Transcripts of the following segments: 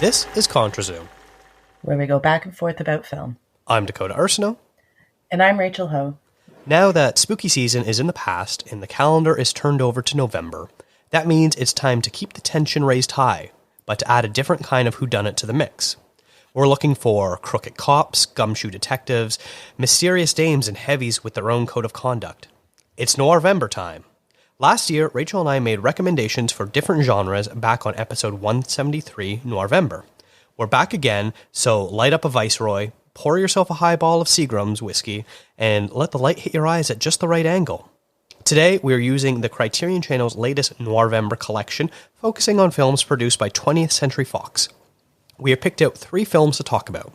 This is ContraZoom, where we go back and forth about film. I'm Dakota Arsenault. And I'm Rachel Ho. Now that spooky season is in the past and the calendar is turned over to November, that means it's time to keep the tension raised high, but to add a different kind of whodunit to the mix. We're looking for crooked cops, gumshoe detectives, mysterious dames and heavies with their own code of conduct. It's Noirvember time. Last year, Rachel and I made recommendations for different genres back on episode 173, Noirvember. We're back again, so light up a Viceroy, pour yourself a highball of Seagram's whiskey, and let the light hit your eyes at just the right angle. Today, we are using the Criterion Channel's latest Noirvember collection, focusing on films produced by 20th Century Fox. We have picked out 3 films to talk about.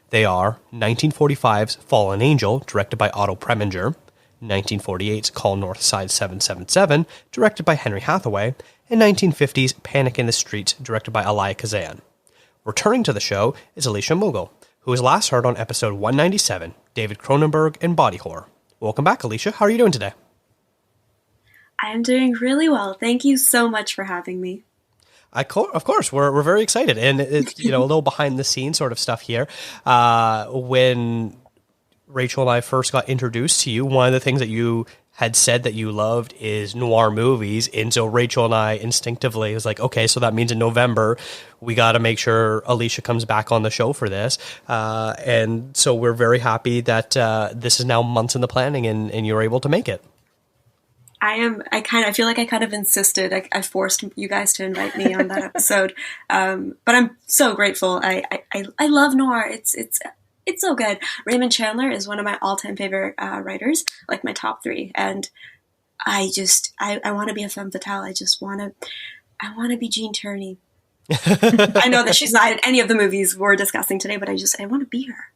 They are 1945's Fallen Angel, directed by Otto Preminger, 1948's Call Northside 777, directed by Henry Hathaway, and 1950's Panic in the Streets, directed by Elia Kazan. Returning to the show is Alicia Mogul, who was last heard on episode 197, David Cronenberg and Body Horror. Welcome back, Alicia. How are you doing today? I'm doing really well. Thank you so much for having me. Of course, we're very excited, and it's a little behind the scenes sort of stuff here. When Rachel and I first got introduced to you, one of the things that you had said that you loved is noir movies, and so Rachel and I instinctively was like, okay, so that means in November we got to make sure Alicia comes back on the show for this, and so we're very happy that this is now months in the planning, and you're able to make it. I feel like I kind of insisted. I forced you guys to invite me on that episode, but I'm so grateful. I love noir. It's so good. Raymond Chandler is one of my all-time favorite writers, like my top 3. And I want to be a femme fatale. I want to be Jean Turney. I know that she's not in any of the movies we're discussing today, but I want to be her.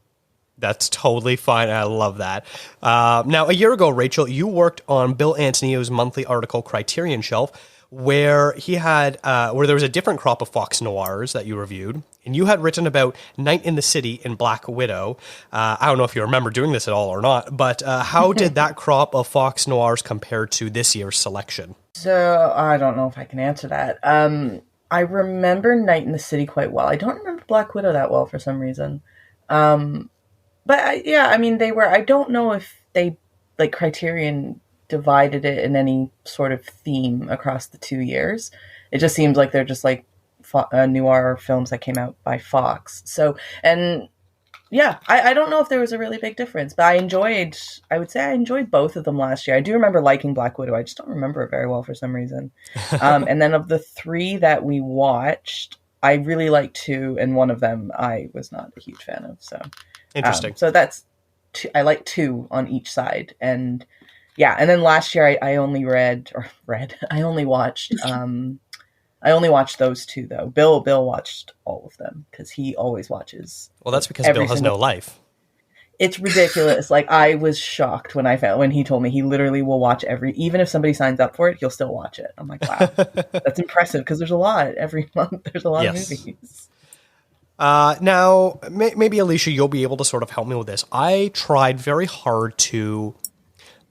That's totally fine. I love that. Now, a year ago, Rachel, you worked on Bill Antonio's monthly article, Criterion Shelf, where he had where there was a different crop of Fox Noirs that you reviewed, and you had written about Night in the City and Black Widow. I don't know if you remember doing this at all or not, but how did that crop of Fox Noirs compare to this year's selection? So, I don't know if I can answer that. I remember Night in the City quite well. I don't remember Black Widow that well for some reason. But they were, I don't know if they, like, Criterion divided it in any sort of theme across the 2 years. It just seems like they're just like noir films that came out by Fox. So, and yeah, I don't know if there was a really big difference, but I would say I enjoyed both of them last year. I do remember liking Black Widow. I just don't remember it very well for some reason. And then of the 3 that we watched, I really liked 2, and one of them I was not a huge fan of. So interesting. So that's I like 2 on each side, and yeah. And then last year I only watched those 2 though. Bill watched all of them because he always watches. Well, that's because Bill has no life. It's ridiculous. Like, I was shocked when he told me he literally will watch even if somebody signs up for it, he'll still watch it. I'm like, wow, that's impressive because there's a lot every month. There's a lot of movies. Now, maybe, Alicia, you'll be able to sort of help me with this. I tried very hard to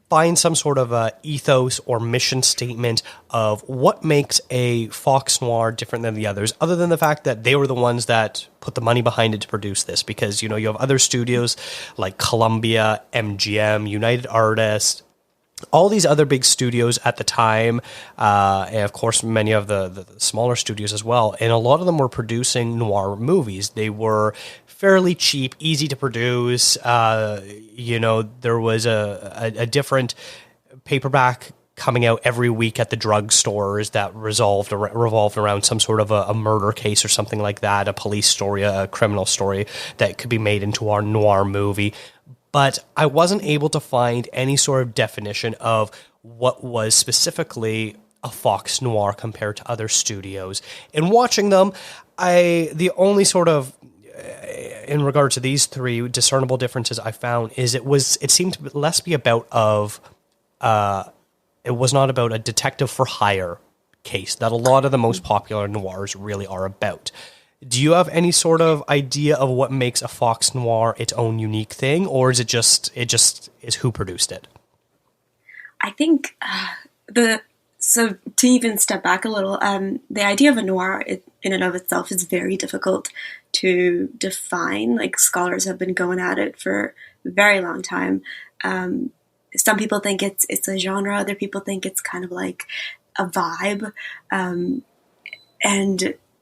find some sort of a ethos or mission statement of what makes a Fox Noir different than the others, other than the fact that they were the ones that put the money behind it to produce this. Because, you have other studios like Columbia, MGM, United Artists, all these other big studios at the time, and of course many of the smaller studios as well, and a lot of them were producing noir movies. They were fairly cheap, easy to produce. There was a different paperback coming out every week at the drugstores that revolved around some sort of a murder case or something like that, a police story, a criminal story that could be made into our noir movie. But I wasn't able to find any sort of definition of what was specifically a Fox Noir compared to other studios. In watching them, the only sort of, in regard to these 3 discernible differences I found is it seemed to less be it was not about a detective for hire case that a lot of the most popular noirs really are about. Do you have any sort of idea of what makes a Fox Noir its own unique thing, or is it just is who produced it? I think So to even step back a little, the idea of a noir in and of itself is very difficult to define. Like, scholars have been going at it for a very long time. Some people think it's a genre. Other people think it's kind of like a vibe. And,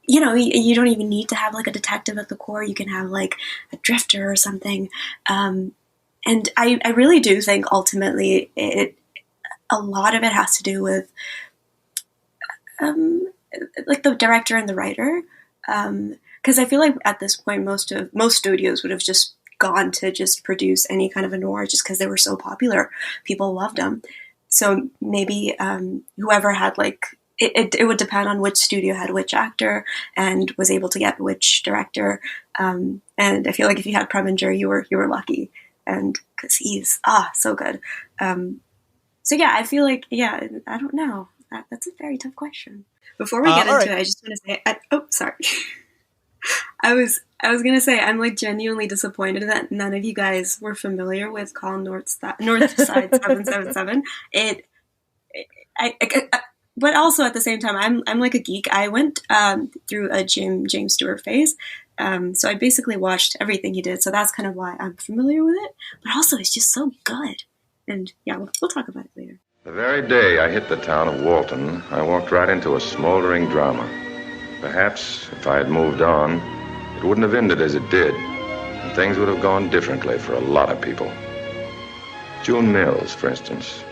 you know, you don't even need to have like a detective at the core. You can have like a drifter or something. And I really do think ultimately a lot of it has to do with like the director and the writer. Because I feel like at this point, most studios would have just gone to just produce any kind of a noir just because they were so popular. People loved them. So maybe whoever had like, it would depend on which studio had which actor and was able to get which director. And I feel like if you had Preminger, you were lucky, and because he's so good. So yeah, I feel like, I don't know. That's a very tough question. Before we get into it, I just want to say, sorry. I was going to say, I'm like genuinely disappointed that none of you guys were familiar with Call Northside 777. But also at the same time, I'm like a geek. I went through a James Stewart phase. So I basically watched everything he did. So that's kind of why I'm familiar with it. But also, it's just so good. And yeah, we'll talk about it later. The very day I hit the town of Walton, I walked right into a smoldering drama. Perhaps if I had moved on, it wouldn't have ended as it did, and things would have gone differently for a lot of people. June Mills, for instance,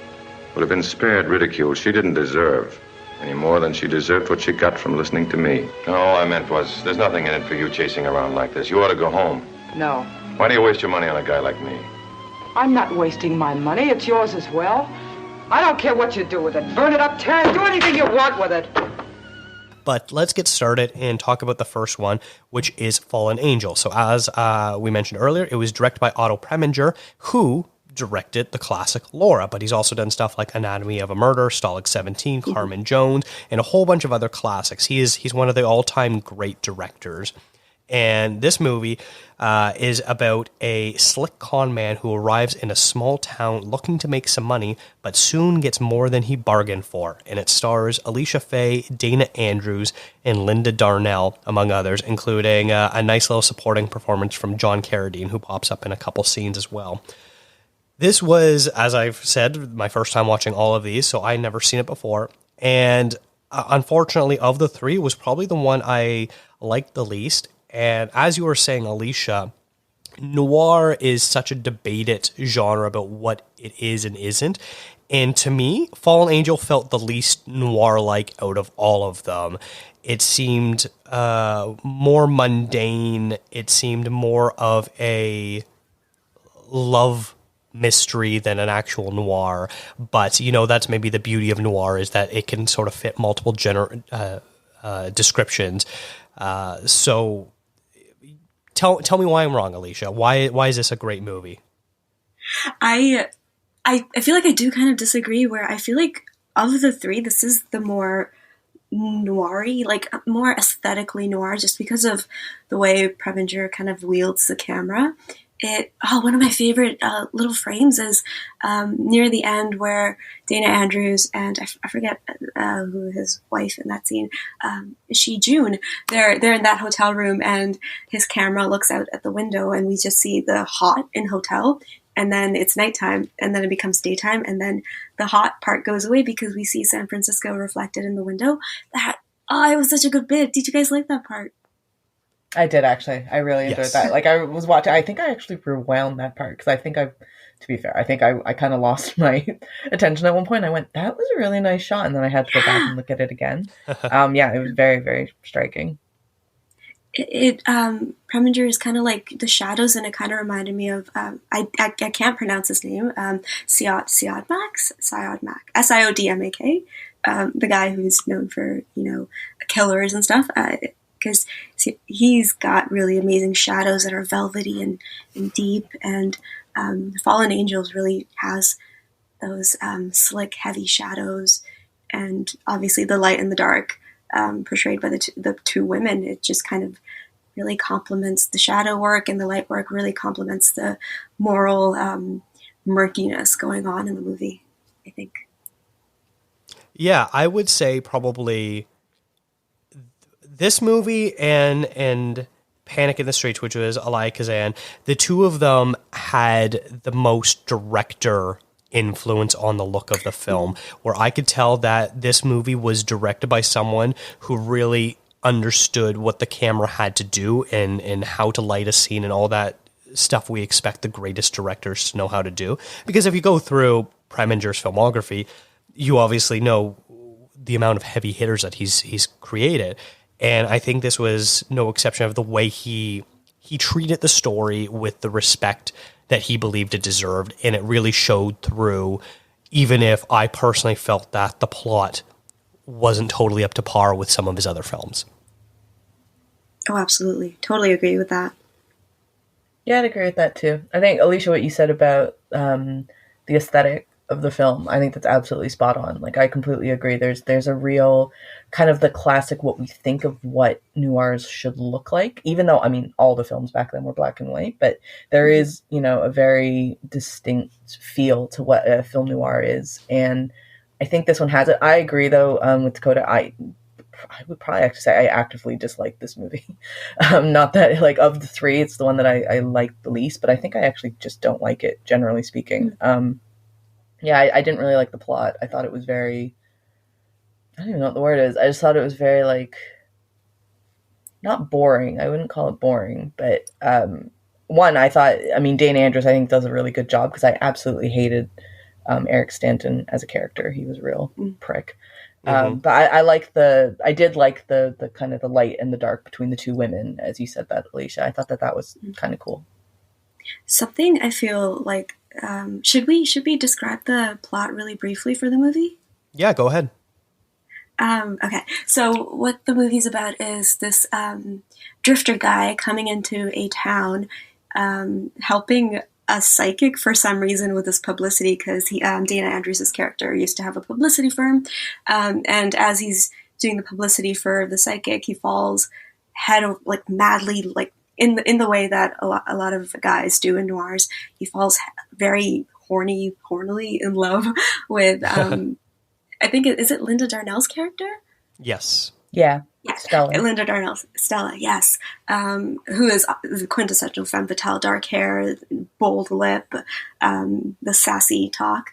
would have been spared ridicule she didn't deserve, any more than she deserved what she got from listening to me. All I meant was, there's nothing in it for you chasing around like this. You ought to go home. No. Why do you waste your money on a guy like me? I'm not wasting my money. It's yours as well. I don't care what you do with it. Burn it up, tear it, do anything you want with it. But let's get started and talk about the first one, which is Fallen Angel. So as we mentioned earlier, it was directed by Otto Preminger, who directed the classic Laura, but he's also done stuff like Anatomy of a Murder, Stalag 17, Carmen Jones, and a whole bunch of other classics. He's one of the all-time great directors. And this movie is about a slick con man who arrives in a small town looking to make some money, but soon gets more than he bargained for. And it stars Alicia Faye, Dana Andrews, and Linda Darnell, among others, including a nice little supporting performance from John Carradine, who pops up in a couple scenes as well. This was, as I've said, my first time watching all of these, so I'd never seen it before. And unfortunately, of the three, it was probably the one I liked the least. And as you were saying, Alicia, noir is such a debated genre about what it is and isn't. And to me, Fallen Angel felt the least noir-like out of all of them. It seemed more mundane. It seemed more of a love mystery than an actual noir. But, you know, that's maybe the beauty of noir, is that it can sort of fit multiple descriptions. So tell me why I'm wrong, Alicia. Why is this a great movie? I feel like I do kind of disagree, where I feel like of the three, this is the more noir-y, like more aesthetically noir, just because of the way Preminger kind of wields the camera. One of my favorite little frames is near the end, where Dana Andrews and I forget who his wife in that scene, is she June? They're in that hotel room, and his camera looks out at the window, and we just see the hot in hotel, and then it's nighttime, and then it becomes daytime, and then the hot part goes away because we see San Francisco reflected in the window. It was such a good bit. Did you guys like that part? I did, actually. I really enjoyed that. Like, I was watching, I think I actually rewound that part, because I think to be fair, I think I kind of lost my attention at one point. I went, that was a really nice shot, and then I had to go back and look at it again. It was very, very striking. Preminger is kind of like the shadows, and it kind of reminded me of, I can't pronounce his name, Siodmak, Siodmak, the guy who's known for, killers and stuff, because he's got really amazing shadows that are velvety and deep, and Fallen Angels really has those slick, heavy shadows, and obviously the light and the dark portrayed by the two women. It just kind of really complements the shadow work, and the light work really complements the moral murkiness going on in the movie, I think. Yeah, I would say probably this movie and Panic in the Streets, which was Elia Kazan, the two of them had the most director influence on the look of the film, where I could tell that this movie was directed by someone who really understood what the camera had to do and how to light a scene and all that stuff we expect the greatest directors to know how to do. Because if you go through Preminger's filmography, you obviously know the amount of heavy hitters that he's created. And I think this was no exception of the way he treated the story with the respect that he believed it deserved. And it really showed through, even if I personally felt that the plot wasn't totally up to par with some of his other films. Oh, absolutely. Totally agree with that. Yeah, I'd agree with that too. I think, Alicia, what you said about the aesthetic of the film, I think that's absolutely spot on. Like, I completely agree. There's a real kind of the classic what we think of what noirs should look like, even though, I mean, all the films back then were black and white, but there is, you know, a very distinct feel to what a film noir is. And I think this one has it. I agree, though, with Dakota. I would probably actually say I actively dislike this movie. Not that, like, of the three, it's the one that I like the least, but I think I actually just don't like it, generally speaking. Yeah, I didn't really like the plot. I thought it was very, I don't even know what the word is. I just thought it was very, like, not boring. I wouldn't call it boring, but one, I thought, I mean, Dana Andrews, I think, does a really good job, because I absolutely hated Eric Stanton as a character. He was a real prick. But I did like the kind of the light and the dark between the two women, as you said that, Alicia. I thought that was kind of cool. Something I feel like, should we describe the plot really briefly for the movie? Yeah, go ahead. Okay, so what the movie's about is this drifter guy coming into a town, helping a psychic for some reason with this publicity, because Dana Andrews' character used to have a publicity firm, and as he's doing the publicity for the psychic, he falls madly, like in the way that a lot of guys do in noirs. He falls very hornily in love with I think is it Linda Darnell's character? Yes. Yeah. Stella. Linda Darnell, Stella, yes. Who is the quintessential femme fatale, dark hair, bold lip, the sassy talk.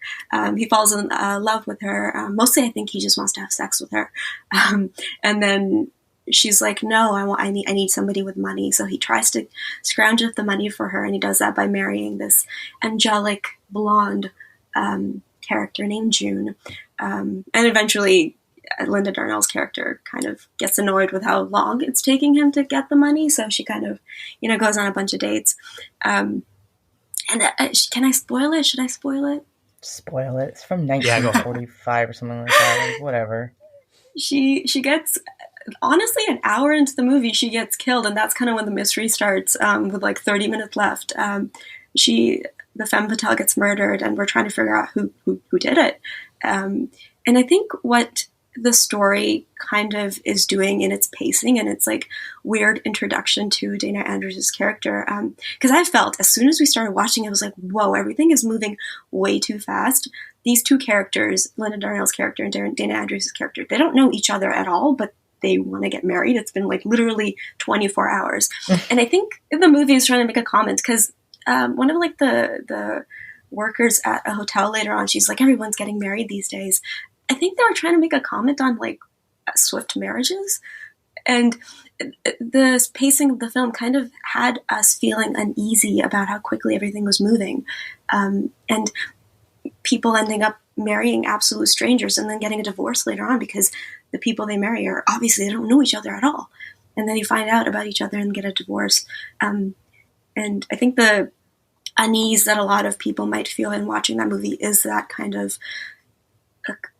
He falls in love with her. Mostly I think he just wants to have sex with her. And then she's like, no, I need somebody with money. So he tries to scrounge up the money for her, and he does that by marrying this angelic blonde character named June. And eventually Linda Darnell's character kind of gets annoyed with how long it's taking him to get the money, so she kind of, goes on a bunch of dates. And can I spoil it? Should I spoil it? Spoil it. It's from 1945 or something like that. Like, whatever. She gets, honestly, an hour into the movie, she gets killed, and that's kind of when the mystery starts. With like 30 minutes left, the femme fatale gets murdered, and we're trying to figure out who did it. And I think what the story kind of is doing in its pacing and its like weird introduction to Dana Andrews' character. Because I felt as soon as we started watching, I was like, whoa, everything is moving way too fast. These two characters, Linda Darnell's character and Dana Andrews' character, they don't know each other at all, but they want to get married. It's been like literally 24 hours. And I think the movie is trying to make a comment, because one of like the workers at a hotel later on, she's like, everyone's getting married these days. I think they were trying to make a comment on like swift marriages, and the pacing of the film kind of had us feeling uneasy about how quickly everything was moving, and people ending up marrying absolute strangers and then getting a divorce later on, because the people they marry are obviously, they don't know each other at all, and then you find out about each other and get a divorce. And I think the unease that a lot of people might feel in watching that movie is that kind of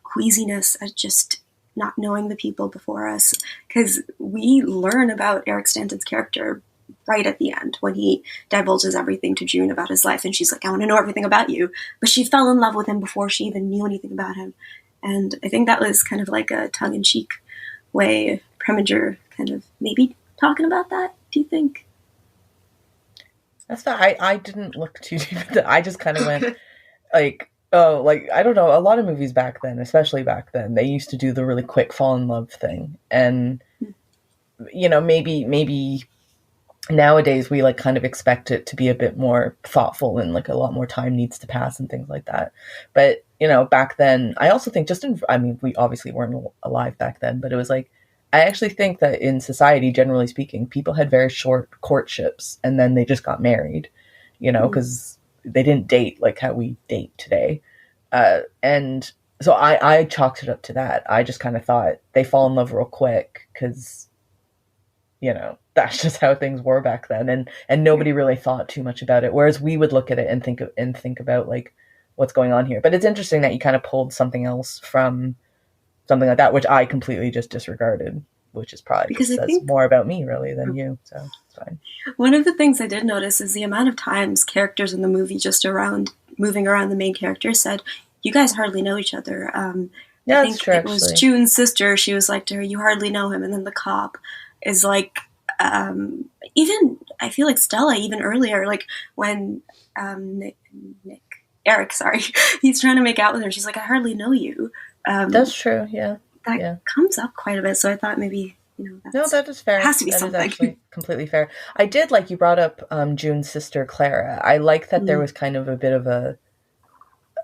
queasiness at just not knowing the people before us, because we learn about Eric Stanton's character right at the end when he divulges everything to June about his life, and she's like, I want to know everything about you, but she fell in love with him before she even knew anything about him. And I think that was kind of like a tongue-in-cheek way Preminger kind of maybe talking about that. Do you think? That's not, I didn't look too deep into that. I just kind of went like, Oh, like, I don't know, a lot of movies back then, especially back then, they used to do the really quick fall in love thing. And, you know, maybe nowadays we like kind of expect it to be a bit more thoughtful and like a lot more time needs to pass and things like that. But, you know, back then, I also think I mean, we obviously weren't alive back then, but it was like, I actually think that in society, generally speaking, people had very short courtships and then they just got married, you know, because they didn't date like how we date today. And so I chalked it up to that. I just kind of thought they fall in love real quick because, you know, that's just how things were back then. And nobody really thought too much about it. Whereas we would look at it and think about like what's going on here. But it's interesting that you kind of pulled something else from something like that, which I completely just disregarded, which is probably because it says more about me really than you. So it's fine. One of the things I did notice is the amount of times characters in the movie moving around the main character said, "You guys hardly know each other." Yeah, I think true, it was June's sister. She was like to her, "You hardly know him," and then the cop is like, even I feel like Stella even earlier, like when Eric, he's trying to make out with her. She's like, "I hardly know you." That's true. Yeah. That comes up quite a bit. So I thought maybe, you know, that is fair. It has to be that something. Is actually completely fair. I did like you brought up June's sister Clara. I like that there was kind of a bit of a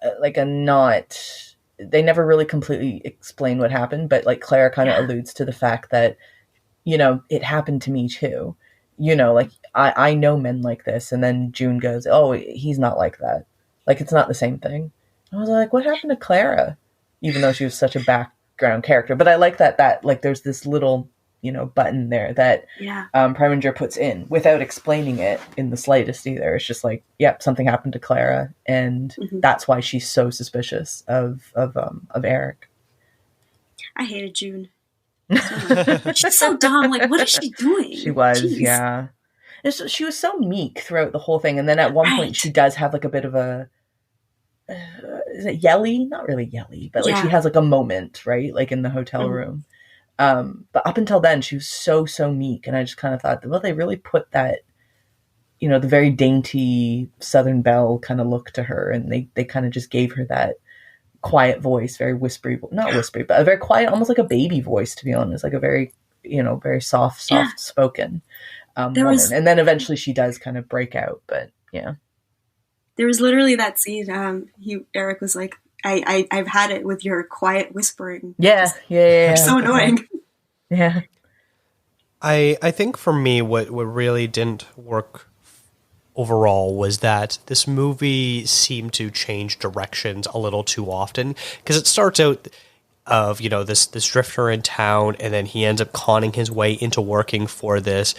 they never really completely explain what happened, but like Clara kind of alludes to the fact that, you know, it happened to me too. You know, like I know men like this, and then June goes, "Oh, he's not like that. Like it's not the same thing." I was like, "What happened to Clara?" Even though she was such a background character. But I like that like there's this little, you know, button there that Preminger puts in without explaining it in the slightest either. It's just like, yep, something happened to Clara, and that's why she's so suspicious of Eric. I hated June. She's so dumb. Like, what is she doing? She was, yeah. She was so meek throughout the whole thing, and then at one point she does have like a bit of a is it yelly? Not really yelly, but like she has like a moment, right? Like in the hotel room. But up until then, she was so meek, and I just kind of thought, well, they really put that, you know, the very dainty Southern Belle kind of look to her, and they kind of just gave her that quiet voice, very whispery, not whispery, but a very quiet, almost like a baby voice, to be honest, like a very, you know, very soft spoken woman. And then eventually she does kind of break out, but yeah. There was literally that scene. Eric was like, "I've had it with your quiet whispering." Yeah. So annoying. Yeah. I think for me, what really didn't work overall was that this movie seemed to change directions a little too often, because it starts out of, you know, this drifter in town, and then he ends up conning his way into working for this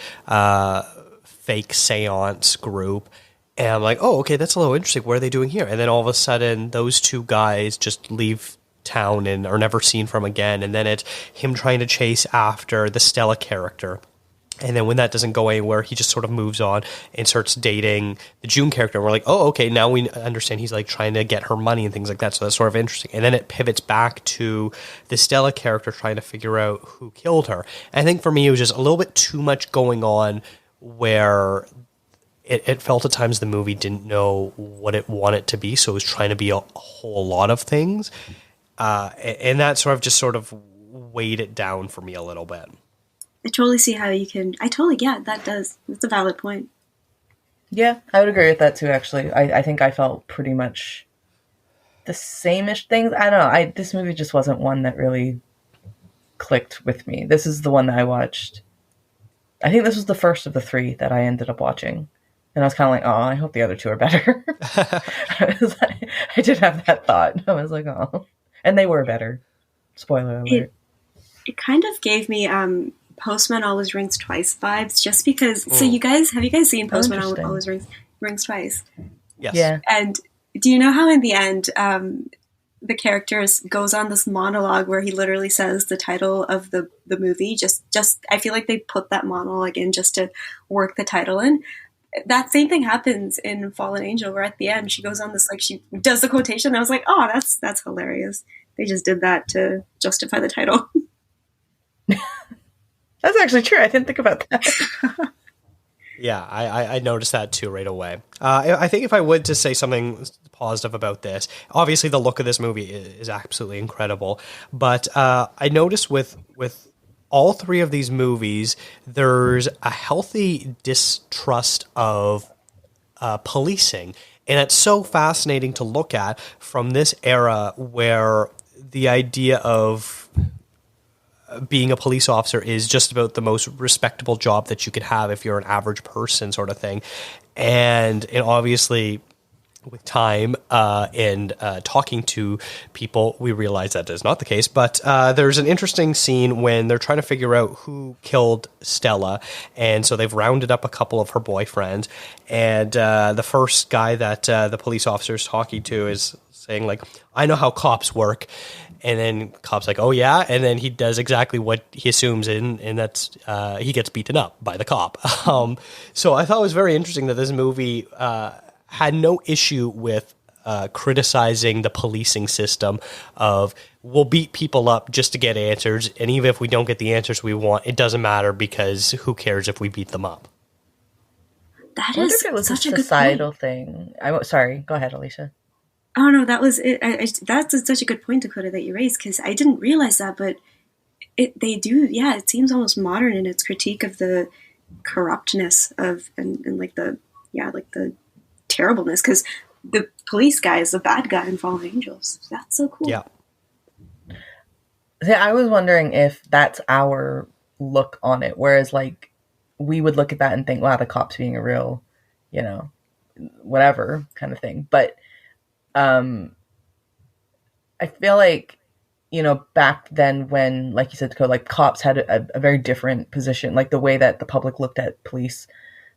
fake seance group. And I'm like, oh, okay, that's a little interesting. What are they doing here? And then all of a sudden, those two guys just leave town and are never seen from again. And then it's him trying to chase after the Stella character. And then when that doesn't go anywhere, he just sort of moves on and starts dating the June character. And we're like, oh, okay, now we understand he's like trying to get her money and things like that. So that's sort of interesting. And then it pivots back to the Stella character trying to figure out who killed her. And I think for me, it was just a little bit too much going on, where it felt at times the movie didn't know what it wanted to be, so it was trying to be a whole lot of things. And that sort of weighed it down for me a little bit. I totally see how you can... that's a valid point. Yeah, I would agree with that too, actually. I think I felt pretty much the same-ish things. I don't know. This movie just wasn't one that really clicked with me. This is the one that I watched. I think this was the first of the three that I ended up watching. And I was kind of like, oh, I hope the other two are better. I did have that thought. I was like, oh. And they were better. Spoiler alert. It kind of gave me Postman Always Rings Twice vibes, just because... So have you guys seen Postman Always Rings Twice? Yes. Yeah. And do you know how in the end the character goes on this monologue where he literally says the title of the movie? Just I feel like they put that monologue in just to work the title in. That same thing happens in Fallen Angel, where at the end she goes on this, like, she does the quotation. I was like, oh, that's hilarious. They just did that to justify the title. That's actually true. I didn't think about that. Yeah, I noticed that too right away. I think if I would to say something positive about this, obviously the look of this movie is absolutely incredible. But I noticed with all three of these movies, there's a healthy distrust of policing. And it's so fascinating to look at from this era where the idea of being a police officer is just about the most respectable job that you could have if you're an average person sort of thing. And obviously with time and talking to people, we realize that is not the case. But there's an interesting scene when they're trying to figure out who killed Stella. And so they've rounded up a couple of her boyfriends. And the first guy that the police officer is talking to is saying, like, I know how cops work. And then cop's like, oh, yeah. And then he does exactly what he assumes, and that's he gets beaten up by the cop. So I thought it was very interesting that this movie had no issue with criticizing the policing system of we'll beat people up just to get answers. And even if we don't get the answers we want, it doesn't matter because who cares if we beat them up? That I wonder is if it was such a a good societal point. thing. Sorry, go ahead, Alicia. Oh no, that was it. That's such a good point, Dakota, that you raised, because I didn't realize that, but they do. Yeah, it seems almost modern in its critique of the corruptness of and like the terribleness, because the police guy is the bad guy in Fallen Angels. That's so cool. Yeah. See, I was wondering if that's our look on it, whereas like we would look at that and think, wow, the cops being a real, whatever kind of thing. But I feel like, back then when, like you said, Dakota, like cops had a very different position, like the way that the public looked at police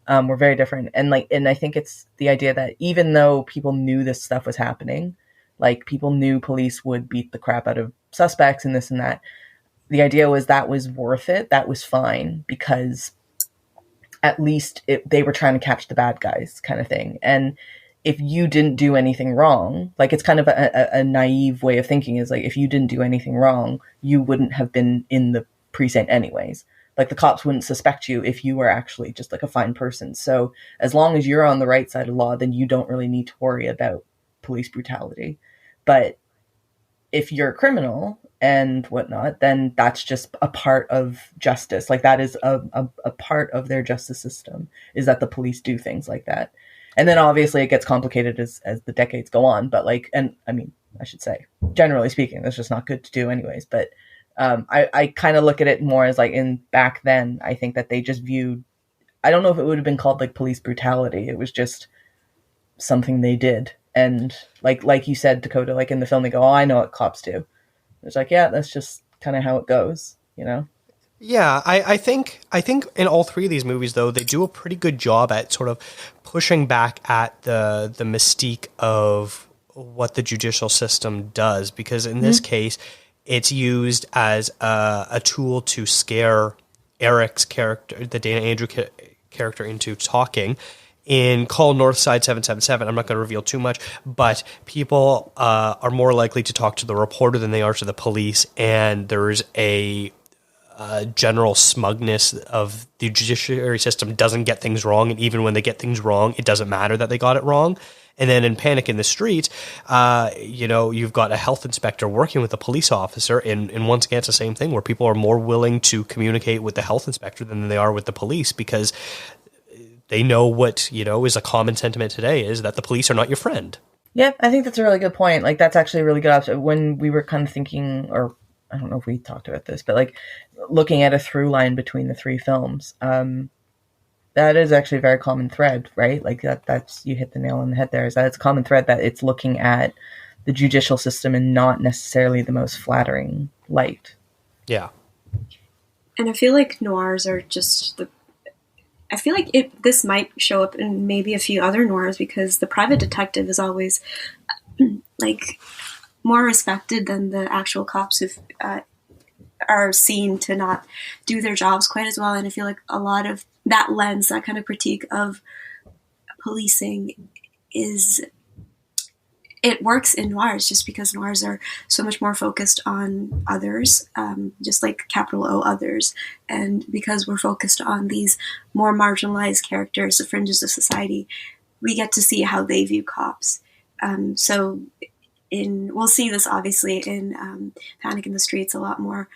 were very different. And I think it's the idea that even though people knew this stuff was happening, like people knew police would beat the crap out of suspects and this and that, the idea was that was worth it. That was fine because at least they were trying to catch the bad guys kind of thing. And if you didn't do anything wrong, like it's kind of a naive way of thinking, is like if you didn't do anything wrong, you wouldn't have been in the precinct anyways. Like the cops wouldn't suspect you if you were actually just like a fine person. So as long as you're on the right side of law, then you don't really need to worry about police brutality. But if you're a criminal and whatnot, then that's just a part of justice. Like that is a part of their justice system, is that the police do things like that. And then obviously it gets complicated as the decades go on. But I should say, generally speaking, that's just not good to do anyways. But I kind of look at it more as like back then, I think that they just viewed, I don't know if it would have been called like police brutality. It was just something they did. And like you said, Dakota, like in the film, they go, oh, I know what cops do. It's like, yeah, that's just kind of how it goes, Yeah, I think in all three of these movies, though, they do a pretty good job at sort of pushing back at the mystique of what the judicial system does, because in this case, it's used as a tool to scare Eric's character, the Dana Andrew character, into talking. In Call Northside 777, I'm not going to reveal too much, but people are more likely to talk to the reporter than they are to the police, and there's a general smugness of the judiciary system doesn't get things wrong, and even when they get things wrong, it doesn't matter that they got it wrong. And then in Panic in the Street, you've got a health inspector working with a police officer, and once again, it's the same thing where people are more willing to communicate with the health inspector than they are with the police, because they know what, is a common sentiment today, is that the police are not your friend. Yeah, I think that's a really good point. Like, that's actually a really good option. When we were kind of thinking, or I don't know if we talked about this, but like looking at a through line between the three films, that is actually a very common thread, right? Like that's, you hit the nail on the head there, is that it's a common thread that it's looking at the judicial system in not necessarily the most flattering light. Yeah. And I feel like noirs are just I feel like this might show up in maybe a few other noirs, because the private detective is always like more respected than the actual cops who are seen to not do their jobs quite as well. And I feel like a lot of that lens, that kind of critique of policing, is it works in noirs just because noirs are so much more focused on others, just like capital O others. And because we're focused on these more marginalized characters, the fringes of society, we get to see how they view cops. So we'll see this obviously in Panic in the Streets a lot more.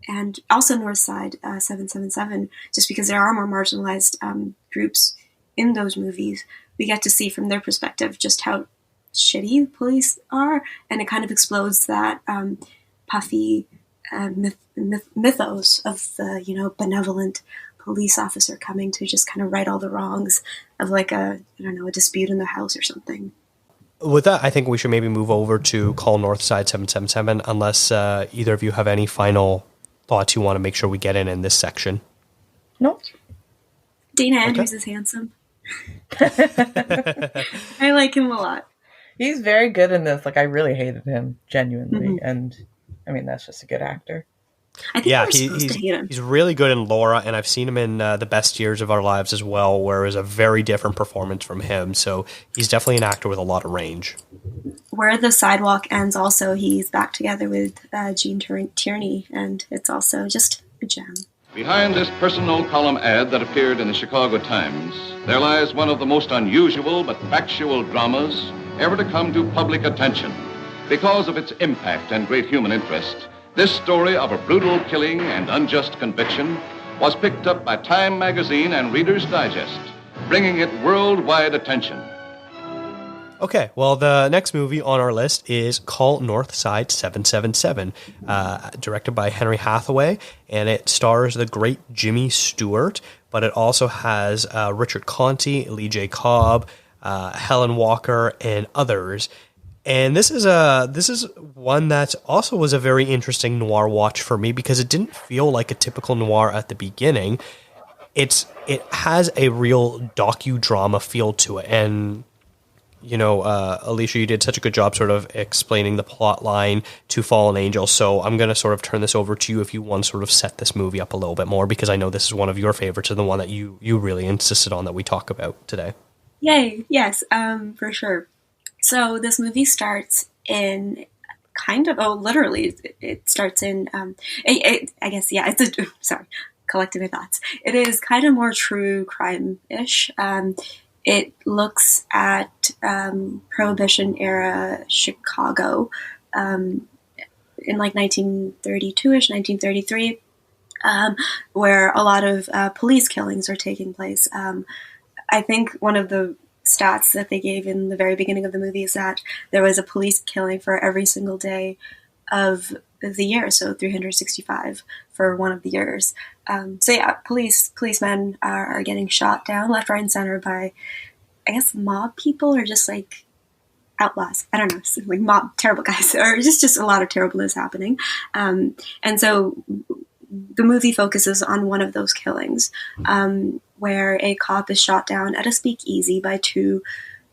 And also North Side 777, just because there are more marginalized groups in those movies, we get to see from their perspective just how shitty police are, and it kind of explodes that puffy mythos of the benevolent police officer coming to just kind of right all the wrongs of like a dispute in the house or something. With that, I think we should maybe move over to Call Northside 777, unless either of you have any final thoughts you want to make sure we get in this section. Nope. Dana Andrews is handsome. I like him a lot. He's very good in this. Like, I really hated him, genuinely. And, I mean, that's just a good actor. I think we're supposed to hate him. He's really good in Laura, and I've seen him in The Best Years of Our Lives as well, where it was a very different performance from him. So he's definitely an actor with a lot of range. Where the Sidewalk ends also, he's back together with Gene Tierney, and it's also just a gem. Behind this personal column ad that appeared in the Chicago Times, there lies one of the most unusual but factual dramas ever to come to public attention. Because of its impact and great human interest, this story of a brutal killing and unjust conviction was picked up by Time magazine and Reader's Digest, bringing it worldwide attention. Okay, well, the next movie on our list is Call Northside 777, directed by Henry Hathaway, and it stars the great Jimmy Stewart, but it also has Richard Conte, Lee J. Cobb, Helen Walker, and others. And this is one that also was a very interesting noir watch for me because it didn't feel like a typical noir at the beginning. It has a real docudrama feel to it, and Alicia, you did such a good job sort of explaining the plot line to Fallen Angel, so I'm going to sort of turn this over to you if you want to sort of set this movie up a little bit more, because I know this is one of your favorites and the one that you really insisted on that we talk about today. Yay, yes, for sure. So this movie starts in literally, it starts in, collecting my thoughts. It is kind of more true crime-ish. It looks at Prohibition-era Chicago in like 1932-ish, 1933, where a lot of police killings are taking place. I think one of the stats that they gave in the very beginning of the movie is that there was a police killing for every single day of the year, so 365 for one of the years. Policemen are getting shot down left, right, and center by, I guess, mob people or just like outlaws. I don't know, like mob terrible guys, or just a lot of terribleness happening. And so the movie focuses on one of those killings, where a cop is shot down at a speakeasy by two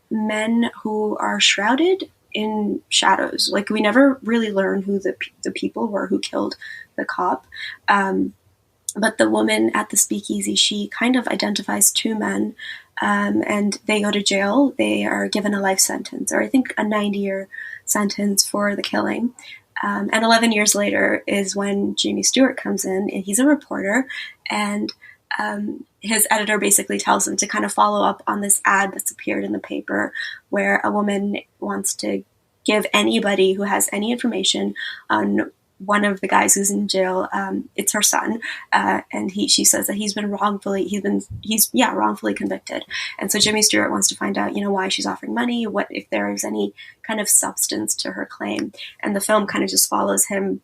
men who are shrouded in shadows. Like, we never really learn who the people were who killed the cop. But the woman at the speakeasy, she kind of identifies two men, and they go to jail. They are given a life sentence, or I think a 90-year sentence for the killing. And 11 years later is when Jimmy Stewart comes in, and he's a reporter, and his editor basically tells him to kind of follow up on this ad that's appeared in the paper where a woman wants to give anybody who has any information on one of the guys who's in jail, it's her son, and she says that he's wrongfully convicted. And so Jimmy Stewart wants to find out, why she's offering money, what if there is any kind of substance to her claim. And the film kind of just follows him.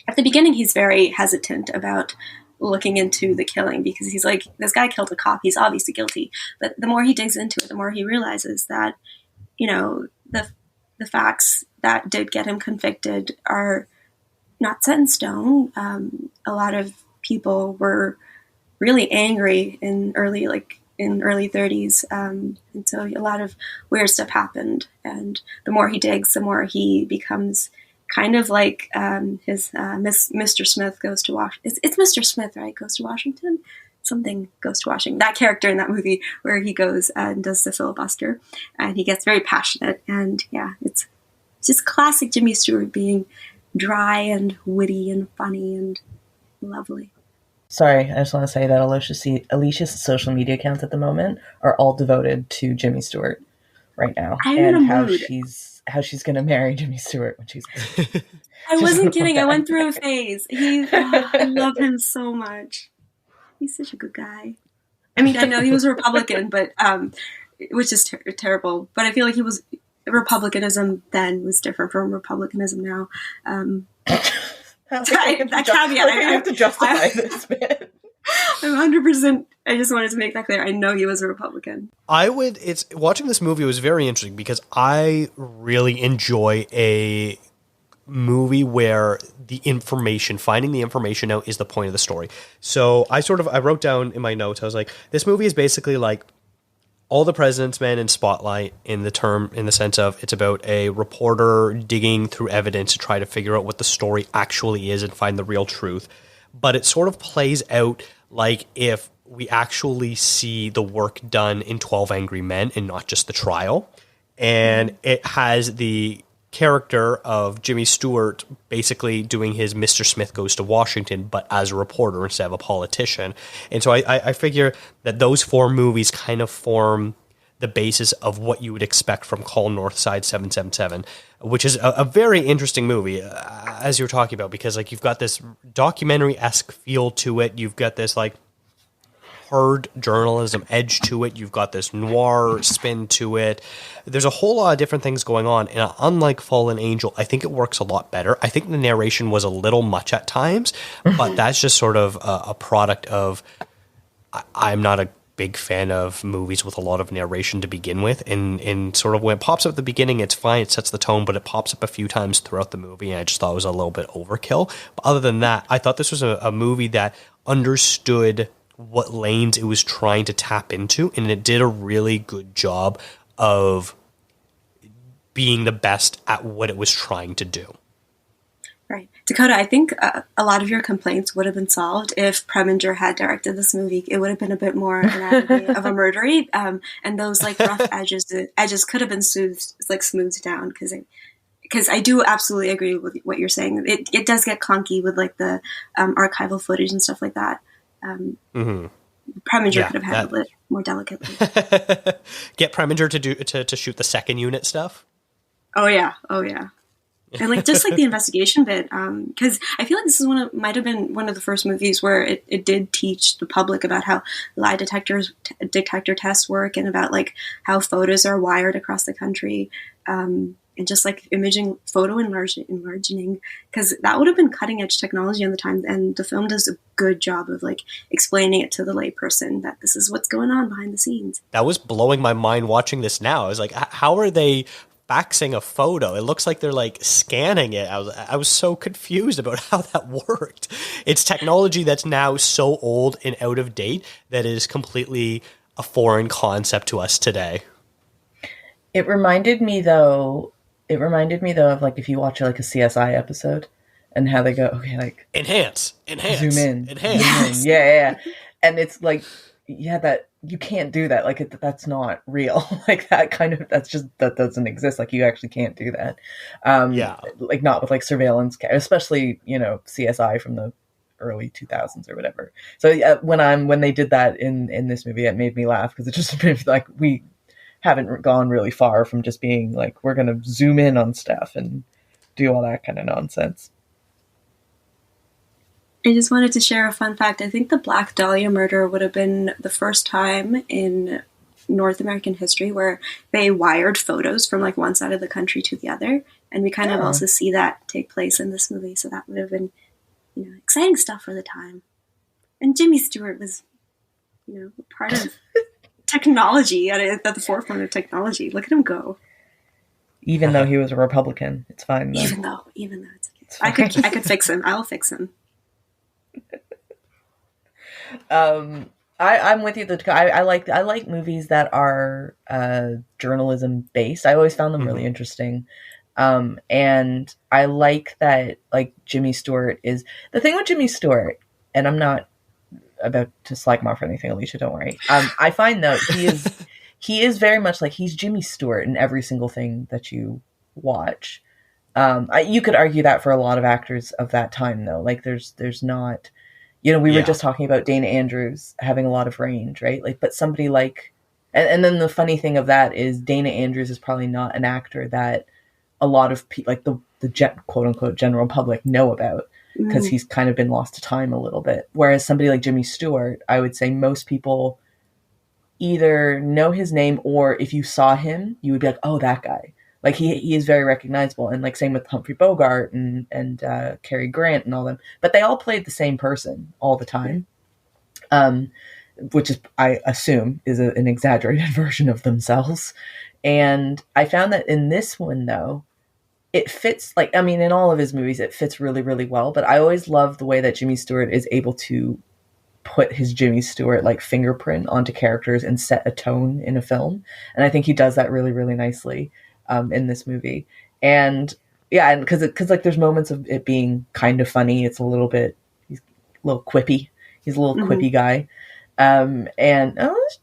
At the beginning, he's very hesitant about looking into the killing because he's like, this guy killed a cop, he's obviously guilty. But the more he digs into it, the more he realizes that, the facts that did get him convicted are not set in stone. A lot of people were really angry in early 30s. And so a lot of weird stuff happened. And the more he digs, the more he becomes kind of like his Mr. Smith goes to Washington. It's Mr. Smith, right? Goes to Washington? Something goes to Washington. That character in that movie where he goes and does the filibuster. And he gets very passionate. And yeah, it's just classic Jimmy Stewart being dry and witty and funny and lovely. Sorry, I just want to say that Alicia's social media accounts at the moment are all devoted to Jimmy Stewart right now, and how she's going to marry Jimmy Stewart when she's. I wasn't kidding. I went through a phase. I love him so much. He's such a good guy. I mean, I know he was a Republican, but which is terrible. But I feel like Republicanism then was different from Republicanism now. That caveat. I have to justify this, man. I'm 100%. I just wanted to make that clear. I know he was a Republican. Watching this movie was very interesting because I really enjoy a movie where finding the information out is the point of the story. So I wrote down in my notes, I was like, this movie is basically like All the President's Men in Spotlight in the sense of it's about a reporter digging through evidence to try to figure out what the story actually is and find the real truth. But it sort of plays out like if we actually see the work done in 12 Angry Men and not just the trial. And it has the character of Jimmy Stewart basically doing his Mr. Smith Goes to Washington, but as a reporter instead of a politician. And so I figure that those four movies kind of form the basis of what you would expect from Call Northside 777, which is a very interesting movie, as you were talking about, because like you've got this documentary-esque feel to it. You've got this like hard journalism edge to it. You've got this noir spin to it. There's a whole lot of different things going on. And unlike Fallen Angel, I think it works a lot better. I think the narration was a little much at times, but that's just sort of a product of I'm not a big fan of movies with a lot of narration to begin with. And sort of when it pops up at the beginning, it's fine. It sets the tone, but it pops up a few times throughout the movie. And I just thought it was a little bit overkill. But other than that, I thought this was a movie that understood what lanes it was trying to tap into, and it did a really good job of being the best at what it was trying to do. Right. Dakota, I think a lot of your complaints would have been solved if Preminger had directed this movie. It would have been a bit more anatomy of a murdery, and those like rough edges could have been smoothed down because I do absolutely agree with what you're saying. It does get clunky with like the archival footage and stuff like that. Preminger could have handled it more delicately. Get Preminger to shoot the second unit stuff. Oh yeah. And like just like the investigation bit, because I feel like this is might have been one of the first movies where it did teach the public about how lie detector tests work and about like how photos are wired across the country, and just like imaging, photo enlarging, because that would have been cutting edge technology on the time. And the film does a good job of like explaining it to the layperson that this is what's going on behind the scenes. That was blowing my mind watching this now. I was like, how are they faxing a photo? It looks like they're like scanning it. I was so confused about how that worked. It's technology that's now so old and out of date that is completely a foreign concept to us today. It reminded me though of like if you watch like a CSI episode and how they go, okay, like enhance, zoom in, enhance. Yeah. And it's like, yeah, that you can't do that. Like that's not real. Like that doesn't exist. Like you actually can't do that. Like not with like surveillance, especially, CSI from the early 2000s or whatever. So when they did that in this movie, it made me laugh because it just made me like, we haven't gone really far from just being like, we're going to zoom in on stuff and do all that kind of nonsense. I just wanted to share a fun fact. I think the Black Dahlia murder would have been the first time in North American history where they wired photos from like one side of the country to the other. And we kind of also see that take place in this movie. So that would have been, exciting stuff for the time. And Jimmy Stewart was, part of technology at the forefront of technology. Look at him go. Even though he was a Republican, it's fine. Though. Even though it's okay. I could fix him. I'll fix him. I'm with you. I like movies that are journalism based. I always found them really interesting. And I like that, like Jimmy Stewart is the thing with Jimmy Stewart, and I'm not about to slag him off or anything, Alicia, don't worry. I find that he is very much like he's Jimmy Stewart in every single thing that you watch. You could argue that for a lot of actors of that time, though. Like, there's not, we were just talking about Dana Andrews having a lot of range, right? Like, but somebody like, and then the funny thing of that is Dana Andrews is probably not an actor that a lot of people, like the quote unquote general public, know about, because he's kind of been lost to time a little bit. Whereas somebody like Jimmy Stewart, I would say most people either know his name, or if you saw him, you would be like, oh, that guy. Like, he is very recognizable. And like same with Humphrey Bogart and Cary Grant and all them. But they all played the same person all the time. Which is, I assume, is an exaggerated version of themselves. And I found that in this one, though, it fits, like, I mean, in all of his movies, it fits really, really well. But I always love the way that Jimmy Stewart is able to put his Jimmy Stewart, like, fingerprint onto characters and set a tone in a film. And I think he does that really, really nicely in this movie. And yeah, and because like there's moments of it being kind of funny. It's a little bit, he's a little quippy. He's a little quippy guy. And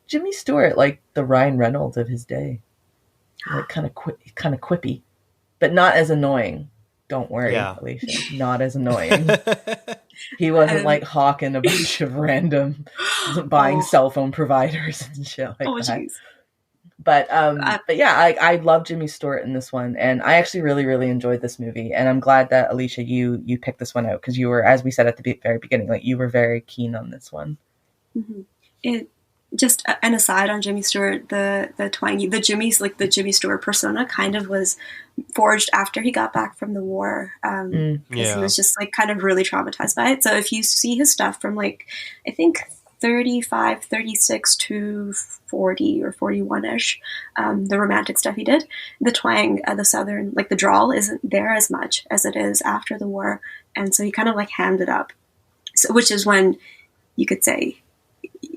Jimmy Stewart, like the Ryan Reynolds of his day, like kind of quippy, but not as annoying. Don't worry, Alicia, not as annoying. He wasn't like hawking a bunch of random buying cell phone providers and shit like that. Geez. But yeah, I love Jimmy Stewart in this one, and I actually really, really enjoyed this movie. And I'm glad that, Alicia, you picked this one out, because you were, as we said at the very beginning, like, you were very keen on this one. Mm-hmm. It just an aside on Jimmy Stewart, the twangy, the Jimmy Stewart persona kind of was forged after he got back from the war. He was just like kind of really traumatized by it. So if you see his stuff from like, I think 35, 36 to 40 or 41-ish, the romantic stuff he did, the twang, the southern, like the drawl isn't there as much as it is after the war. And so he kind of like hammed it up, so, which is when you could say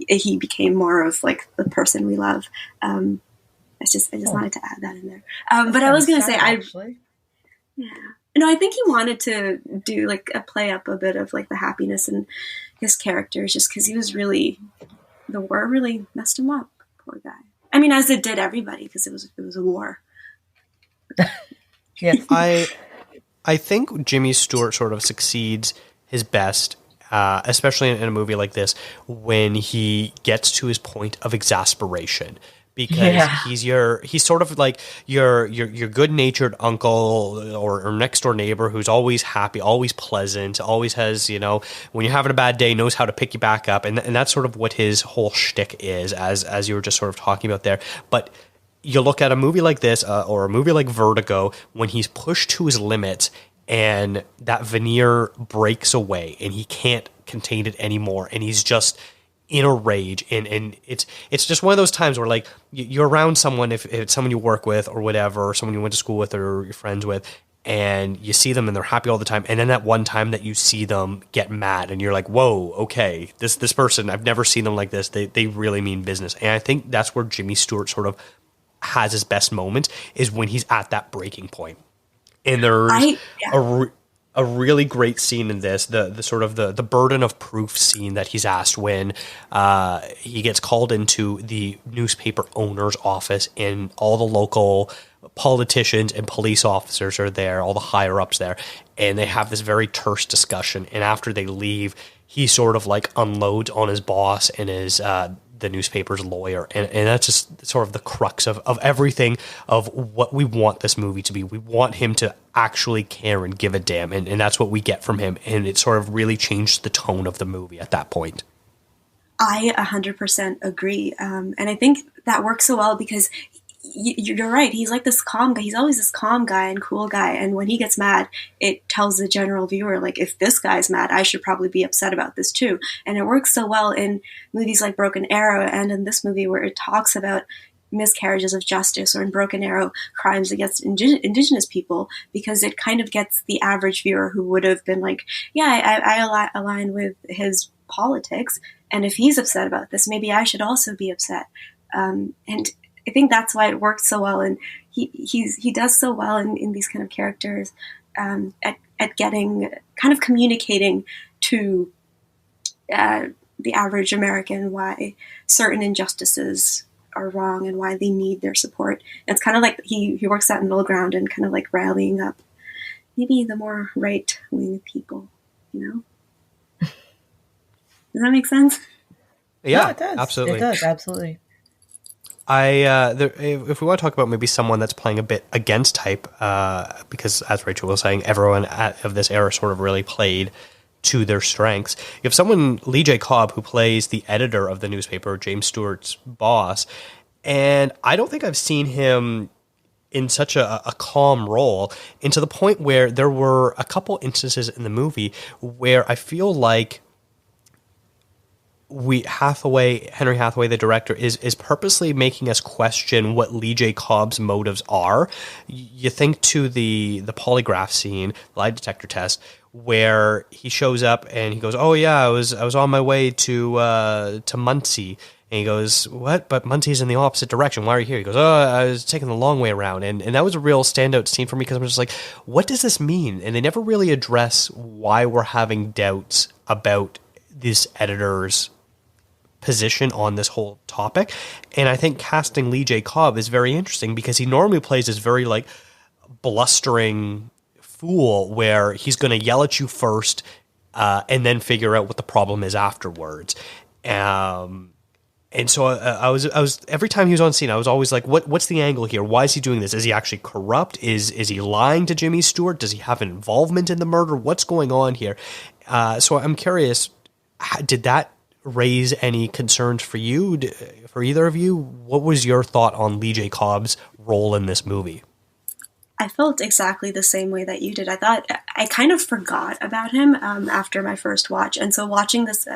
he became more of like the person we love. I just wanted to add that in there. But I was going to say, I think he wanted to do like a play up a bit of like the happiness in his characters, just because he was really, the war really messed him up. Poor guy. I mean, as it did everybody, because it was a war. Yeah, I think Jimmy Stewart sort of succeeds his best, especially in a movie like this, when he gets to his point of exasperation. Because he's sort of like your good-natured uncle or next door neighbor who's always happy, always pleasant, always has, when you're having a bad day, knows how to pick you back up, and that's sort of what his whole shtick is, as you were just sort of talking about there. But you look at a movie like this or a movie like Vertigo, when he's pushed to his limits and that veneer breaks away and he can't contain it anymore, and he's just in a rage, and it's just one of those times where, like, you're around someone, if it's someone you work with or whatever, or someone you went to school with or you're friends with, and you see them and they're happy all the time, and then that one time that you see them get mad and you're like, whoa, okay, this person, I've never seen them like this, they really mean business. And I think that's where Jimmy Stewart sort of has his best moment, is when he's at that breaking point. And there's a really great scene in this, the sort of the burden of proof scene that he's asked when he gets called into the newspaper owner's office, and all the local politicians and police officers are there, all the higher ups there, and they have this very terse discussion. And after they leave, he sort of like unloads on his boss and his the newspaper's lawyer, and that's just sort of the crux of everything of what we want this movie to be. We want him to actually care and give a damn, and that's what we get from him, and it sort of really changed the tone of the movie at that point. I 100% agree, and I think that works so well because you're right. He's like this calm guy. He's always this calm guy and cool guy. And when he gets mad, it tells the general viewer, like, if this guy's mad, I should probably be upset about this too. And it works so well in movies like Broken Arrow, and in this movie where it talks about miscarriages of justice, or in Broken Arrow, crimes against indigenous people, because it kind of gets the average viewer who would have been like, yeah, I align with his politics. And if he's upset about this, maybe I should also be upset. And I think that's why it works so well, and he does so well in these kind of characters at getting, kind of communicating to the average American why certain injustices are wrong and why they need their support. And it's kind of like he works that middle ground and kind of like rallying up maybe the more right-wing people, Does that make sense? Yeah, No, it does. absolutely. It does, absolutely. If we want to talk about maybe someone that's playing a bit against type, because as Rachel was saying, everyone of this era sort of really played to their strengths. You have someone, Lee J. Cobb, who plays the editor of the newspaper, James Stewart's boss, and I don't think I've seen him in such a calm role, and to the point where there were a couple instances in the movie where I feel like Henry Hathaway, the director, is purposely making us question what Lee J. Cobb's motives are. You think to the polygraph scene, the lie detector test, where he shows up and he goes, "Oh yeah, I was on my way to Muncie." And he goes, "What? But Muncie's in the opposite direction. Why are you here?" He goes, "Oh, I was taking the long way around." And that was a real standout scene for me because I'm just like, what does this mean? And they never really address why we're having doubts about this editor's position on this whole topic. And I think casting Lee J. Cobb is very interesting because he normally plays this very like blustering fool where he's going to yell at you first and then figure out what the problem is afterwards. And so I was every time he was on scene, I was always like, what's the angle here? Why is he doing this? Is he actually corrupt? Is he lying to Jimmy Stewart? Does he have involvement in the murder? What's going on here? So I'm curious, did that raise any concerns for you, for either of you? What was your thought on Lee J. Cobb's role in this movie? I felt exactly the same way that you did. I thought I kind of forgot about him after my first watch, and so watching this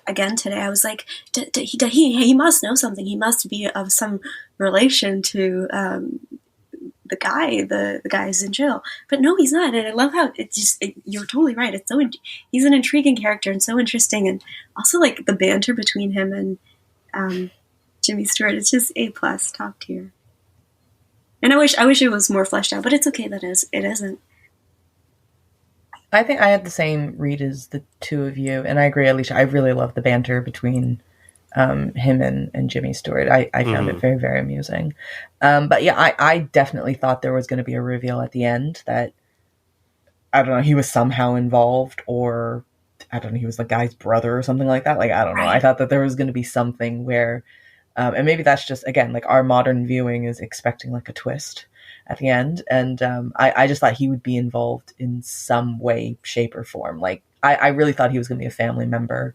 again today, I was like, he must know something. He must be of some relation to the guy who's in jail. But no, he's not. And I love how you're totally right. It's he's an intriguing character and so interesting, and also like the banter between him and Jimmy Stewart. It's just A+, top tier. And I wish it was more fleshed out, but it's okay that it isn't. I think I had the same read as the two of you, and I agree, Alicia. I really love the banter between him and Jimmy Stewart. I found it very, very amusing. But yeah, I definitely thought there was going to be a reveal at the end that, I don't know, he was somehow involved, or I don't know, he was the guy's brother or something like that. Like, I don't know. I thought that there was going to be something where, and maybe that's just, again, like our modern viewing is expecting like a twist at the end. And I just thought he would be involved in some way, shape, or form. Like, I really thought he was going to be a family member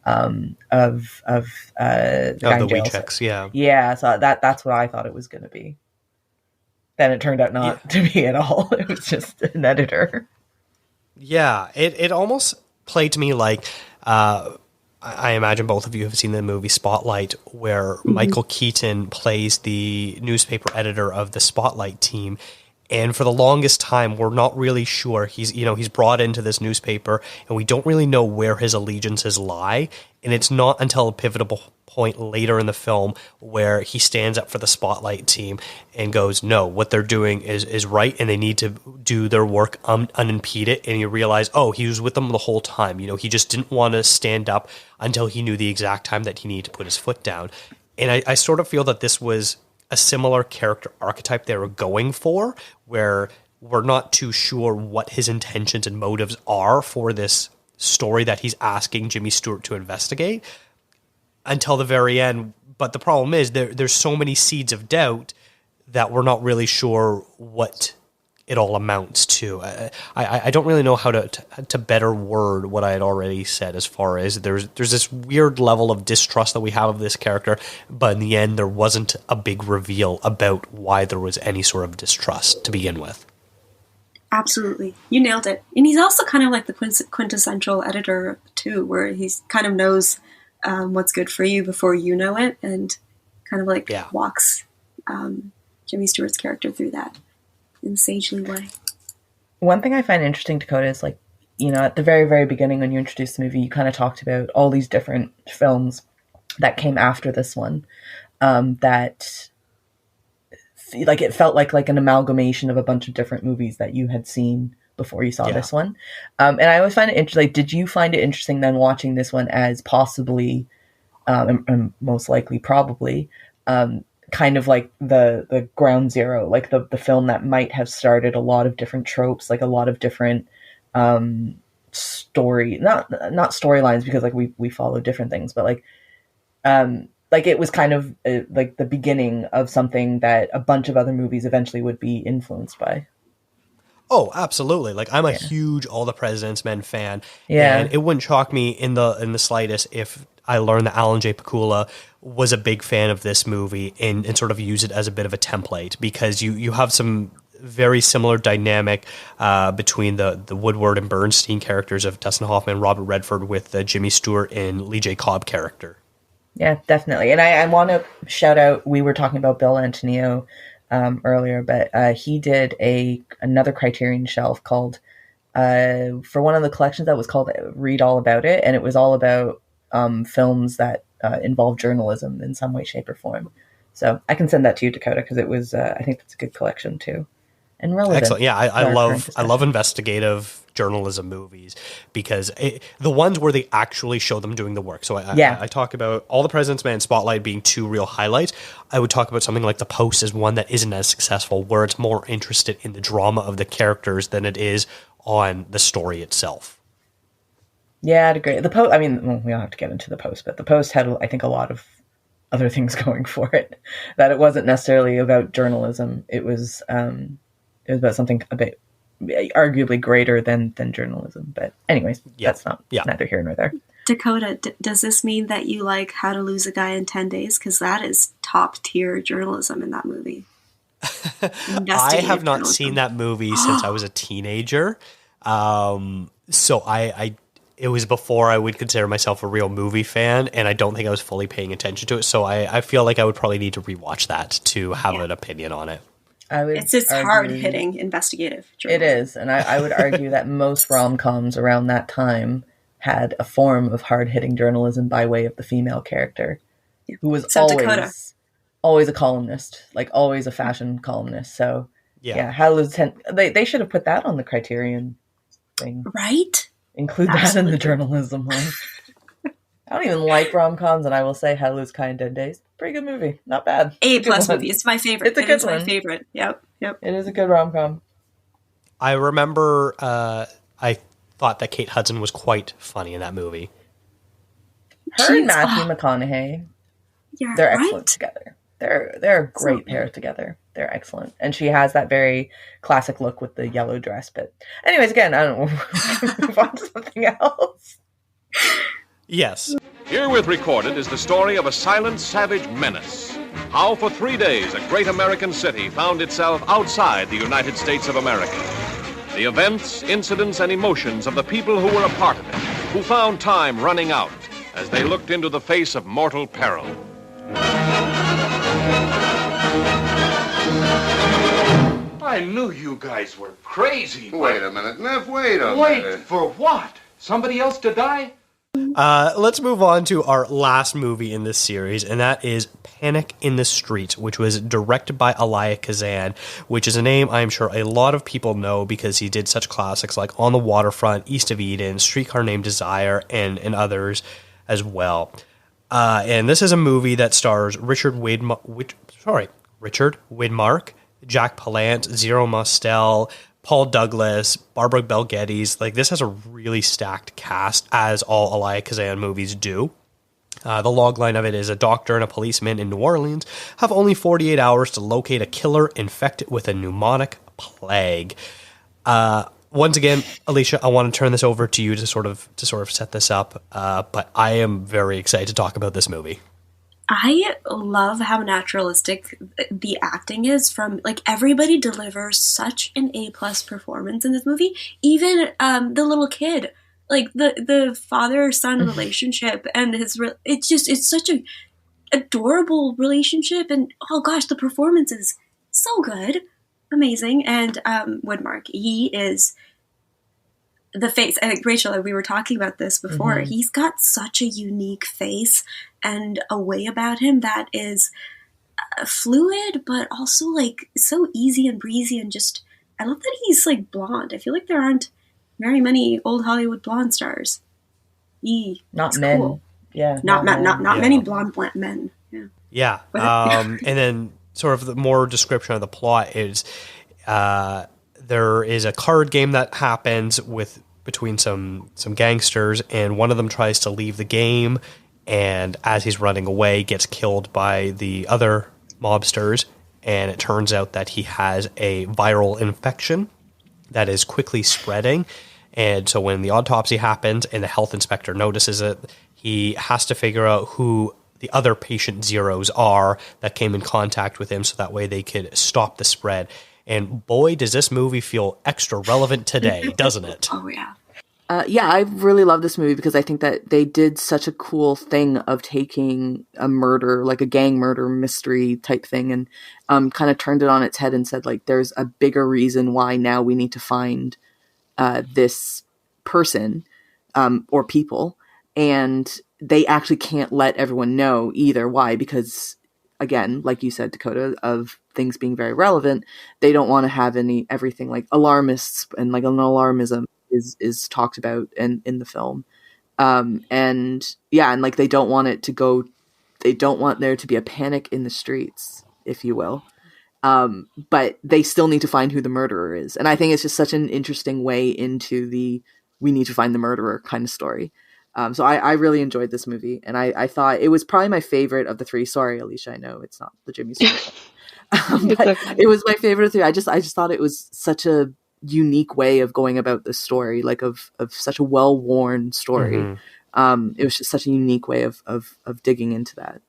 of the guy in jail. Checks, yeah. Yeah, so that's what I thought it was going to be. Then it turned out not to be at all. It was just an editor. Yeah, it almost played to me like, I imagine both of you have seen the movie Spotlight, where Michael Keaton plays the newspaper editor of the Spotlight team. And for the longest time, we're not really sure. He's brought into this newspaper, and we don't really know where his allegiances lie. And it's not until a pivotal point later in the film where he stands up for the Spotlight team and goes, no, what they're doing is right, and they need to do their work unimpeded. And you realize, oh, he was with them the whole time. He just didn't want to stand up until he knew the exact time that he needed to put his foot down. And I sort of feel that this was a similar character archetype they were going for, where we're not too sure what his intentions and motives are for this story that he's asking Jimmy Stewart to investigate until the very end. But the problem is there's so many seeds of doubt that we're not really sure what it all amounts to. I don't really know how to better word what I had already said, as far as there's this weird level of distrust that we have of this character, but in the end there wasn't a big reveal about why there was any sort of distrust to begin with. Absolutely. You nailed it. And he's also kind of like the quintessential editor too, where he's kind of knows what's good for you before you know it, and kind of like walks Jimmy Stewart's character through that in a sagely way. One thing I find interesting, Dakota, is like, at the very, very beginning when you introduced the movie, you kind of talked about all these different films that came after this one, that like it felt like an amalgamation of a bunch of different movies that you had seen before you saw this one. And I always find it interesting. Like, did you find it interesting then watching this one as possibly, and most likely probably, kind kind of like the ground zero, like the film that might have started a lot of different tropes, like a lot of different story, not storylines, because like we follow different things, but like it was kind of like the beginning of something that a bunch of other movies eventually would be influenced by. Oh, absolutely. Like, I'm a huge All the President's Men fan. Yeah. And it wouldn't shock me in the slightest if I learned that Alan J. Pakula was a big fan of this movie and sort of use it as a bit of a template, because you have some very similar dynamic between the Woodward and Bernstein characters of Dustin Hoffman, Robert Redford, with the Jimmy Stewart and Lee J. Cobb character. Yeah, definitely. And I want to shout out, we were talking about Bill Antonio earlier, but he did another Criterion shelf called, for one of the collections that was called Read All About It, and it was all about films that involve journalism in some way, shape, or form. So I can send that to you, Dakota, because it was, I think that's a good collection too. And relevant. Excellent. Yeah, I love investigative journalism movies, because the ones where they actually show them doing the work. So I talk about All the President's Men, Spotlight being two real highlights. I would talk about something like The Post as one that isn't as successful, where it's more interested in the drama of the characters than it is on the story itself. Yeah, I'd agree. The Post, I mean, we don't have to get into The Post, but The Post had, I think, a lot of other things going for it, that it wasn't necessarily about journalism. It was about something a bit arguably greater than journalism. But anyways, that's neither here nor there. Dakota, does this mean that you like How to Lose a Guy in 10 Days? Because that is top tier journalism in that movie. I have not seen that movie since I was a teenager. So it was before I would consider myself a real movie fan, and I don't think I was fully paying attention to it. So I feel like I would probably need to rewatch that to have an opinion on it. It's hard-hitting investigative journalism. It is, and I would argue that most rom-coms around that time had a form of hard-hitting journalism by way of the female character, who was always a columnist, like always a fashion columnist. So they should have put that on the Criterion thing, right? Include that in the journalism one. I don't even like rom-coms, and I will say How to Lose a Guy in 10 Days. Pretty good movie. Not bad. A+ movie. It's my favorite. It's a good one. My favorite. Yep. It is a good rom-com. I remember I thought that Kate Hudson was quite funny in that movie. Her and Matthew McConaughey, they're excellent together. They're a great pair together. They're excellent. And she has that very classic look with the yellow dress. But anyways, again, I don't know. Move on to something else. Yes. Herewith recorded is the story of a silent, savage menace. How for 3 days a great American city found itself outside the United States of America. The events, incidents, and emotions of the people who were a part of it, who found time running out as they looked into the face of mortal peril. I knew you guys were crazy. Wait a minute, Neff, wait a minute. Wait for what? Somebody else to die? Let's move on to our last movie in this series, and that is Panic in the Street, which was directed by Elia Kazan, which is a name I'm sure a lot of people know because he did such classics like On the Waterfront, East of Eden, Streetcar Named Desire, and others as well. And this is a movie that stars Richard Widmark, Jack Palance, Zero Mostel, Paul Douglas, Barbara Bel Geddes. Like, this has a really stacked cast, as all Elia Kazan movies do. The logline of it is: a doctor and a policeman in New Orleans have only 48 hours to locate a killer infected with a pneumonic plague. Once again, Alicia, I want to turn this over to you to sort of set this up. But I am very excited to talk about this movie. I love how naturalistic the acting is from, like, everybody delivers such an A+ performance in this movie. Even the little kid, like the father-son relationship and it's such a adorable relationship. And oh gosh, the performance is so good. Amazing. And Woodmark, he is the face. I think, Rachel, we were talking about this before. Mm-hmm. He's got such a unique face and a way about him that is fluid, but also like so easy and breezy. And just, I love that he's like blonde. I feel like there aren't very many old Hollywood blonde stars. Not men. Cool. Yeah. Not many blonde men. Yeah. Yeah. And then sort of the more description of the plot is there is a card game that happens between some gangsters, and one of them tries to leave the game, and as he's running away gets killed by the other mobsters, and it turns out that he has a viral infection that is quickly spreading. And so when the autopsy happens and the health inspector notices it, he has to figure out who the other patient zeros are that came in contact with him, so that way they could stop the spread. And boy, does this movie feel extra relevant today, doesn't it? Oh, yeah. Yeah, I really love this movie because I think that they did such a cool thing of taking a murder, like a gang murder mystery type thing, and kind of turned it on its head and said, like, there's a bigger reason why now we need to find this person or people, and they actually can't let everyone know either. Why? Because, again, like you said, Dakota, of things being very relevant, they don't want to have everything like alarmists and like an alarmism is talked about in the film. And yeah, and like they don't want there to be a panic in the streets, if you will. But they still need to find who the murderer is. And I think it's just such an interesting way into we need to find the murderer kind of story. So I really enjoyed this movie, and I thought it was probably my favorite of the three. Sorry, Alicia, I know it's not the Jimmy's favorite. But okay. It was my favorite of the three. I just thought it was such a unique way of going about this story, like of such a well-worn story. Mm-hmm. It was just such a unique way of digging into that.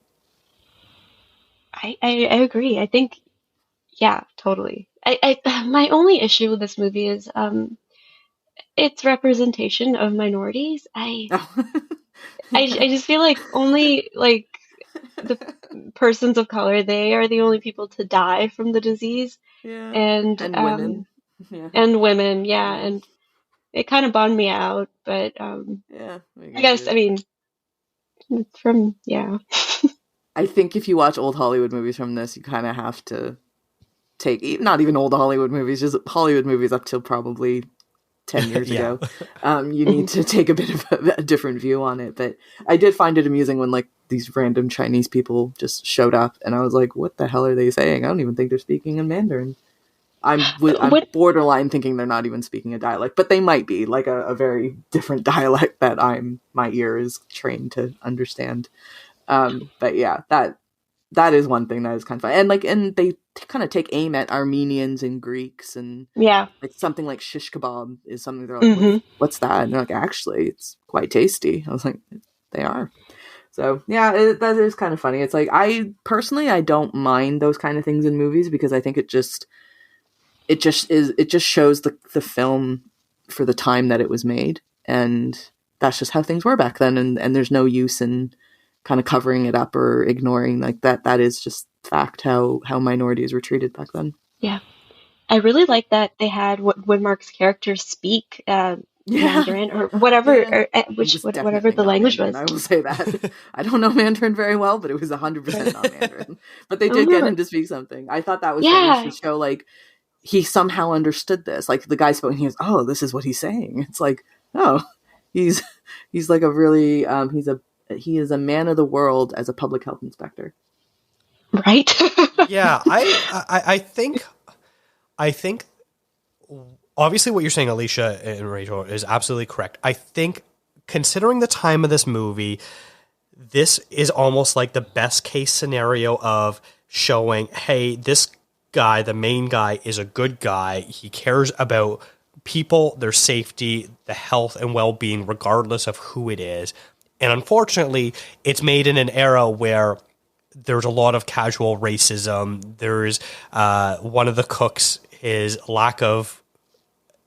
I agree. I think, yeah, totally. I my only issue with this movie is its representation of minorities. I just feel like only like the persons of color, they are the only people to die from the disease. Yeah. And women. Yeah. And women, yeah, and it kind of bummed me out, but yeah, I guess, I mean, it's from, yeah. I think if you watch old Hollywood movies from this, you kind of have to take, not even old Hollywood movies, just Hollywood movies up till probably 10 years ago. You need to take a bit of a different view on it, but I did find it amusing when like these random Chinese people just showed up, and I was like, what the hell are they saying? I don't even think they're speaking in Mandarin. I'm borderline thinking they're not even speaking a dialect, but they might be, like a very different dialect that my ear is trained to understand. But yeah, that is one thing that is kind of fun. And they kind of take aim at Armenians and Greeks, and yeah, like something like shish kebab is something they're like, mm-hmm. What's that? And they're like, actually, it's quite tasty. I was like, they are. So yeah, that is kind of funny. It's like, I don't mind those kind of things in movies, because I think it just shows the film for the time that it was made, and that's just how things were back then, and there's no use in kind of covering it up or ignoring like that. That is just fact how minorities were treated back then. Yeah, I really like that they had Widmark's character speak Mandarin or whatever, or whatever the language was. I will say that. I don't know Mandarin very well, but it was 100% not Mandarin. But they did get him to speak something. I thought that was funny to show like he somehow understood this. Like the guy spoke and he was, oh, this is what he's saying. It's like, oh, he's like a really, he is a man of the world as a public health inspector. Right. Yeah. I think obviously what you're saying, Alicia and Rachel, is absolutely correct. I think considering the time of this movie, this is almost like the best case scenario of showing, hey, this guy, the main guy, is a good guy. He cares about people, their safety, the health and well-being, regardless of who it is. And unfortunately, it's made in an era where there's a lot of casual racism. There's one of the cooks, his lack of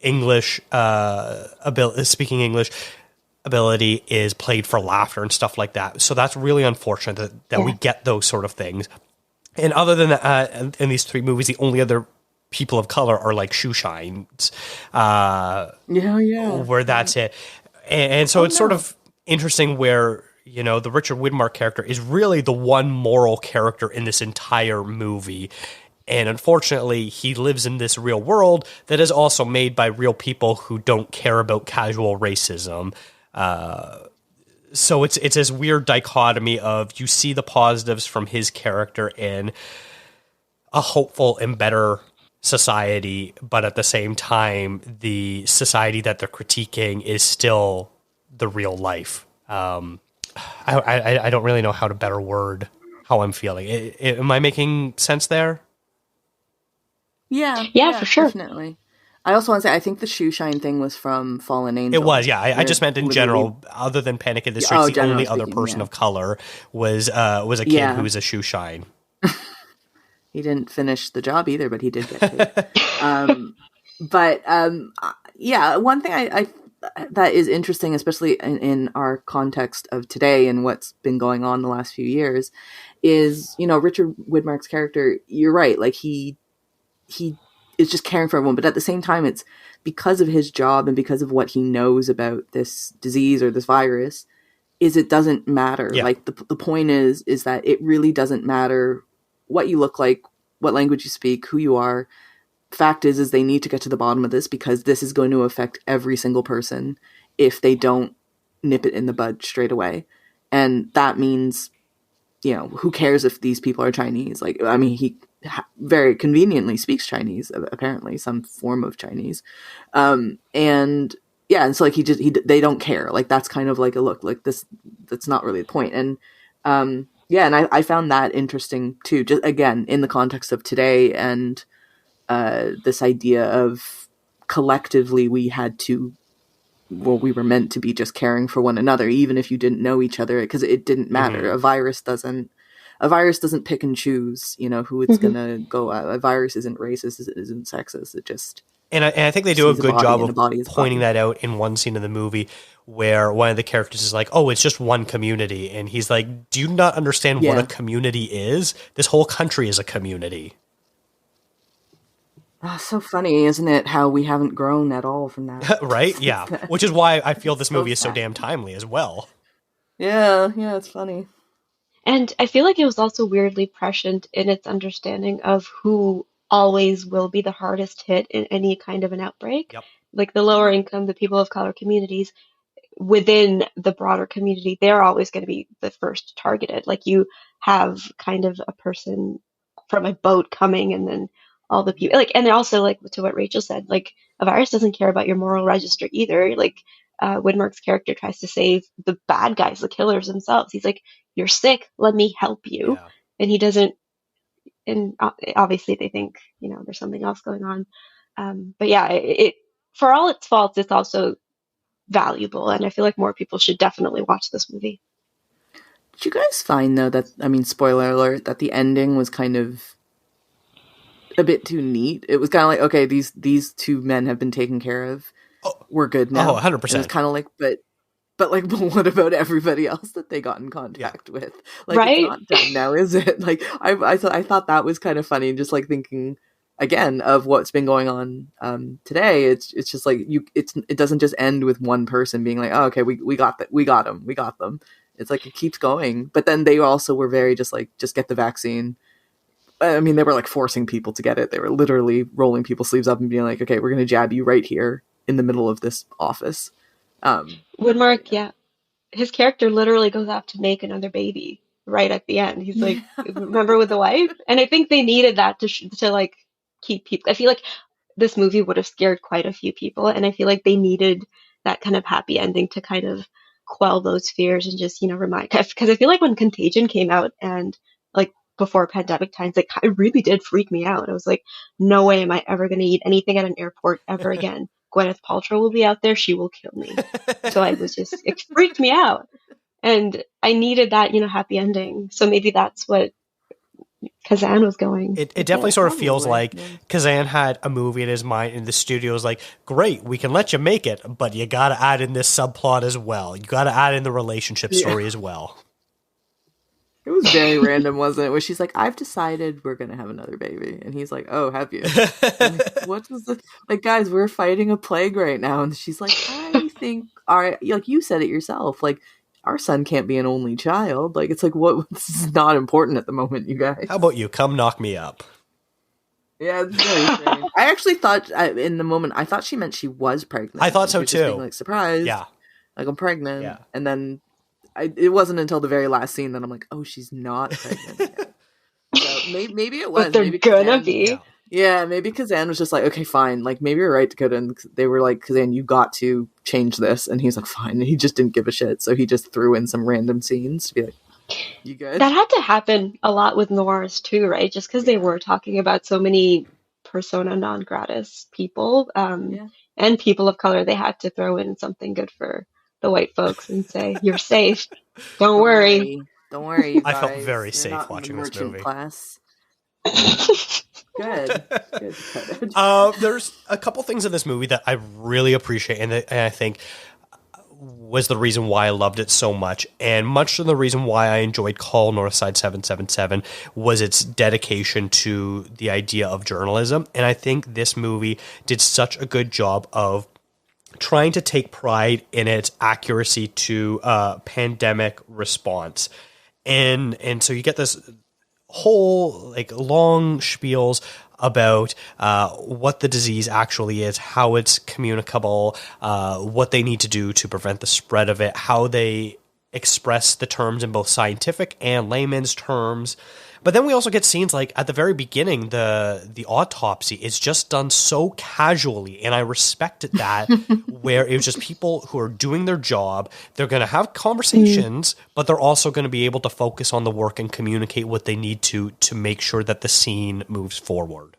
English speaking English ability is played for laughter and stuff like that. So that's really unfortunate that we get those sort of things. And other than that, in these three movies, the only other people of color are like shoe shines. Where that's it. And so it's sort of interesting where, you know, the Richard Widmark character is really the one moral character in this entire movie. And unfortunately, he lives in this real world that is also made by real people who don't care about casual racism. So it's this weird dichotomy of you see the positives from his character in a hopeful and better society, but at the same time, the society that they're critiquing is still the real life. I don't really know how to better word how I'm feeling. Am I making sense there? Yeah, for sure. Definitely. I also want to say, I think the shoe shine thing was from Fallen Angel. It was, yeah. I just meant in general, other than Panic at the Streets, the only other person of color was a kid who was a shoe shine. He didn't finish the job either, but he did get paid. One thing I that is interesting, especially in our context of today and what's been going on the last few years, is, Richard Widmark's character, you're right, like he is just caring for everyone, but at the same time, it's because of his job and because of what he knows about this disease or this virus, is it doesn't matter. Yeah. Like the point is that it really doesn't matter what you look like, what language you speak, who you are. Fact is they need to get to the bottom of this, because this is going to affect every single person if they don't nip it in the bud straight away. And that means, who cares if these people are Chinese? Like, I mean, he very conveniently speaks Chinese, apparently some form of Chinese. And so like they don't care. Like, that's kind of like a look like this, that's not really the point. And, and I found that interesting too, just again, in the context of today and, this idea of collectively we were meant to be just caring for one another, even if you didn't know each other, because it didn't matter. Mm-hmm. A virus doesn't pick and choose, who it's mm-hmm. gonna go at. A virus isn't racist, it isn't sexist. It just and I think they do a good job of pointing that out in one scene of the movie where one of the characters is like, "Oh, it's just one community," and he's like, "Do you not understand what a community is? This whole country is a community." Oh, so funny, isn't it, how we haven't grown at all from that? Right? Yeah. Which is why I feel this movie is so damn timely as well. Yeah, it's funny. And I feel like it was also weirdly prescient in its understanding of who always will be the hardest hit in any kind of an outbreak. Yep. Like the lower income, the people of color communities within the broader community, they're always going to be the first targeted. Like you have kind of a person from a boat coming and then all the people, like, and also like to what Rachel said, like a virus doesn't care about your moral register either. Like Widmark's character tries to save the bad guys, the killers themselves. He's like, "You're sick, let me help you," and he doesn't. And obviously, they think there's something else going on. But yeah, it for all its faults, it's also valuable, and I feel like more people should definitely watch this movie. Did you guys find though that, I mean, spoiler alert, that the ending was kind of a bit too neat? It was kind of like, okay, these two men have been taken care of. We're good now. 100%. It's kind of like, but what about everybody else that they got in contact with? Like, right? It's not done now, is it? Like, I thought that was kind of funny, just like thinking again of what's been going on today. It's just like it doesn't just end with one person being like, oh, okay, we got them. It's like it keeps going. But then they also were very just like, just get the vaccine. I mean, they were like forcing people to get it. They were literally rolling people's sleeves up and being like, okay, we're going to jab you right here in the middle of this office. Widmark, his character literally goes off to make another baby right at the end. He's like, remember with the wife? And I think they needed that to like keep people. I feel like this movie would have scared quite a few people. And I feel like they needed that kind of happy ending to kind of quell those fears and just, remind, because I feel like when Contagion came out and like, before pandemic times, like it really did freak me out. I was like, no way am I ever going to eat anything at an airport ever again. Gwyneth Paltrow will be out there. She will kill me. So it freaked me out. And I needed that, happy ending. So maybe that's what Kazan was going. It definitely sort of feels like Kazan had a movie in his mind and the studio was like, great, we can let you make it, but you got to add in this subplot as well. You got to add in the relationship story as well. It was very random, wasn't it? Where she's like, I've decided we're going to have another baby. And he's like, oh, have you? Like, what was the... Like, guys, we're fighting a plague right now. And she's like, I think, like you said it yourself, like, our son can't be an only child. Like, it's like, this is not important at the moment, you guys. How about you? Come knock me up. Yeah, it's very strange. I actually thought, in the moment, I thought she meant she was pregnant. I thought so, too. Being, like, surprised. Yeah. Like, I'm pregnant. Yeah. And then... it wasn't until the very last scene that I'm like, oh, she's not pregnant yet. So maybe it was. But they're maybe gonna be. Yeah, maybe Kazan was just like, okay, fine. Like, maybe you're right, Dakota. And they were like, Kazan, you got to change this. And he's like, fine. And he just didn't give a shit. So he just threw in some random scenes to be like, you good? That had to happen a lot with Noirs too, right? Just because they were talking about so many persona non gratis people and people of color, they had to throw in something good for the white folks and say, you're safe. Don't worry. Don't worry, you guys. I felt very You're safe not watching in the this merchant movie. Class. Good. There's a couple things in this movie that I really appreciate, and I think was the reason why I loved it so much. And much of the reason why I enjoyed Call Northside 777 was its dedication to the idea of journalism. And I think this movie did such a good job of trying to take pride in its accuracy to pandemic response. And so you get this whole like long spiels about what the disease actually is, how it's communicable, what they need to do to prevent the spread of it, how they express the terms in both scientific and layman's terms. But then we also get scenes like at the very beginning, the autopsy is just done so casually, and I respected that, where it was just people who are doing their job. They're going to have conversations, but they're also going to be able to focus on the work and communicate what they need to make sure that the scene moves forward.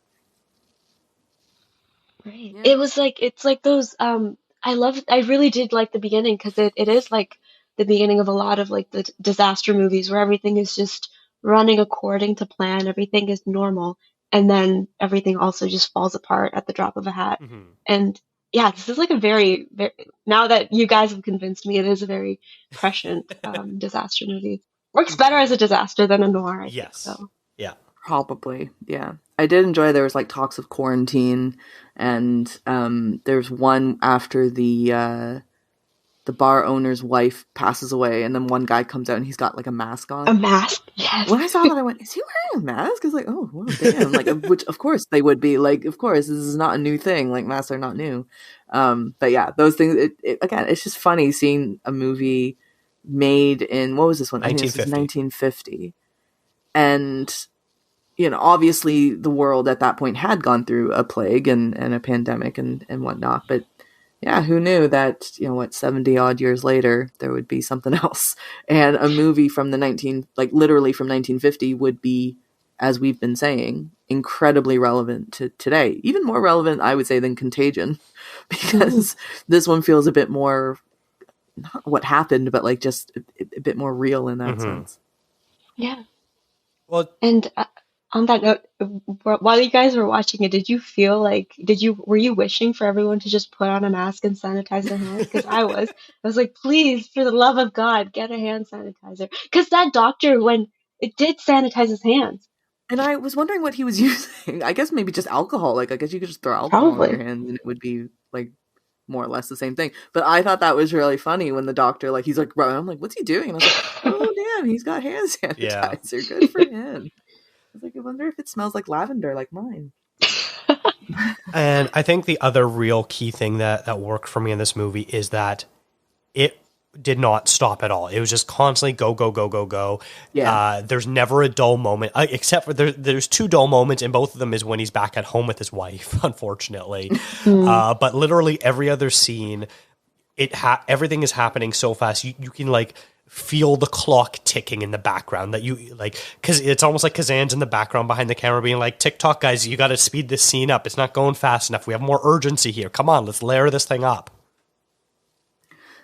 Right. It was like, it's like those, I really did like the beginning because it is like the beginning of a lot of like the disaster movies where everything is just running according to plan, everything is normal, and then everything also just falls apart at the drop of a hat. Mm-hmm. And yeah, this is like a very, very, now that you guys have convinced me, it is a very prescient disaster movie. Works better as a disaster than a noir, I think so. Yeah. Probably, yeah. I did enjoy there was like talks of quarantine, and there's one after the bar owner's wife passes away, and then one guy comes out and he's got like a mask on. A mask, yes. When I saw that, I went, "Is he wearing a mask?" I was like, "Oh, well, damn!" Like, which of course they would be. Like, of course, this is not a new thing. Like, masks are not new. But yeah, those things. Again, it's just funny seeing a movie made in what was this one? 1950. 1950, and you know, obviously the world at that point had gone through a plague and a pandemic and whatnot, but. Yeah, who knew that, 70 odd years later, there would be something else. And a movie from literally from 1950 would be, as we've been saying, incredibly relevant to today. Even more relevant, I would say, than Contagion. Because this one feels a bit more, not what happened, but like just a bit more real in that sense. Yeah. Well, and on that note, while you guys were watching it, did you feel like, were you wishing for everyone to just put on a mask and sanitize their hands? Because I was like, please, for the love of God, get a hand sanitizer. Because that doctor, when it did sanitize his hands. And I was wondering what he was using. I guess maybe just alcohol. Like, I guess you could just throw alcohol on your hands and it would be like more or less the same thing. But I thought that was really funny when the doctor, like, he's like, I'm like, what's he doing? And I was like, oh, damn, he's got hand sanitizer. Yeah. Good for him. I was like, I wonder if it smells like lavender like mine. And I think the other real key thing that worked for me in this movie is that it did not stop at all. It was just constantly go, go, go, go, go. Yeah. There's never a dull moment, except for there's two dull moments, and both of them is when he's back at home with his wife, unfortunately. But literally every other scene, everything is happening so fast. You can like feel the clock ticking in the background that you like, because it's almost like Kazan's in the background behind the camera being like, TikTok guys, you got to speed this scene up. It's not going fast enough. We have more urgency here. Come on, let's layer this thing up.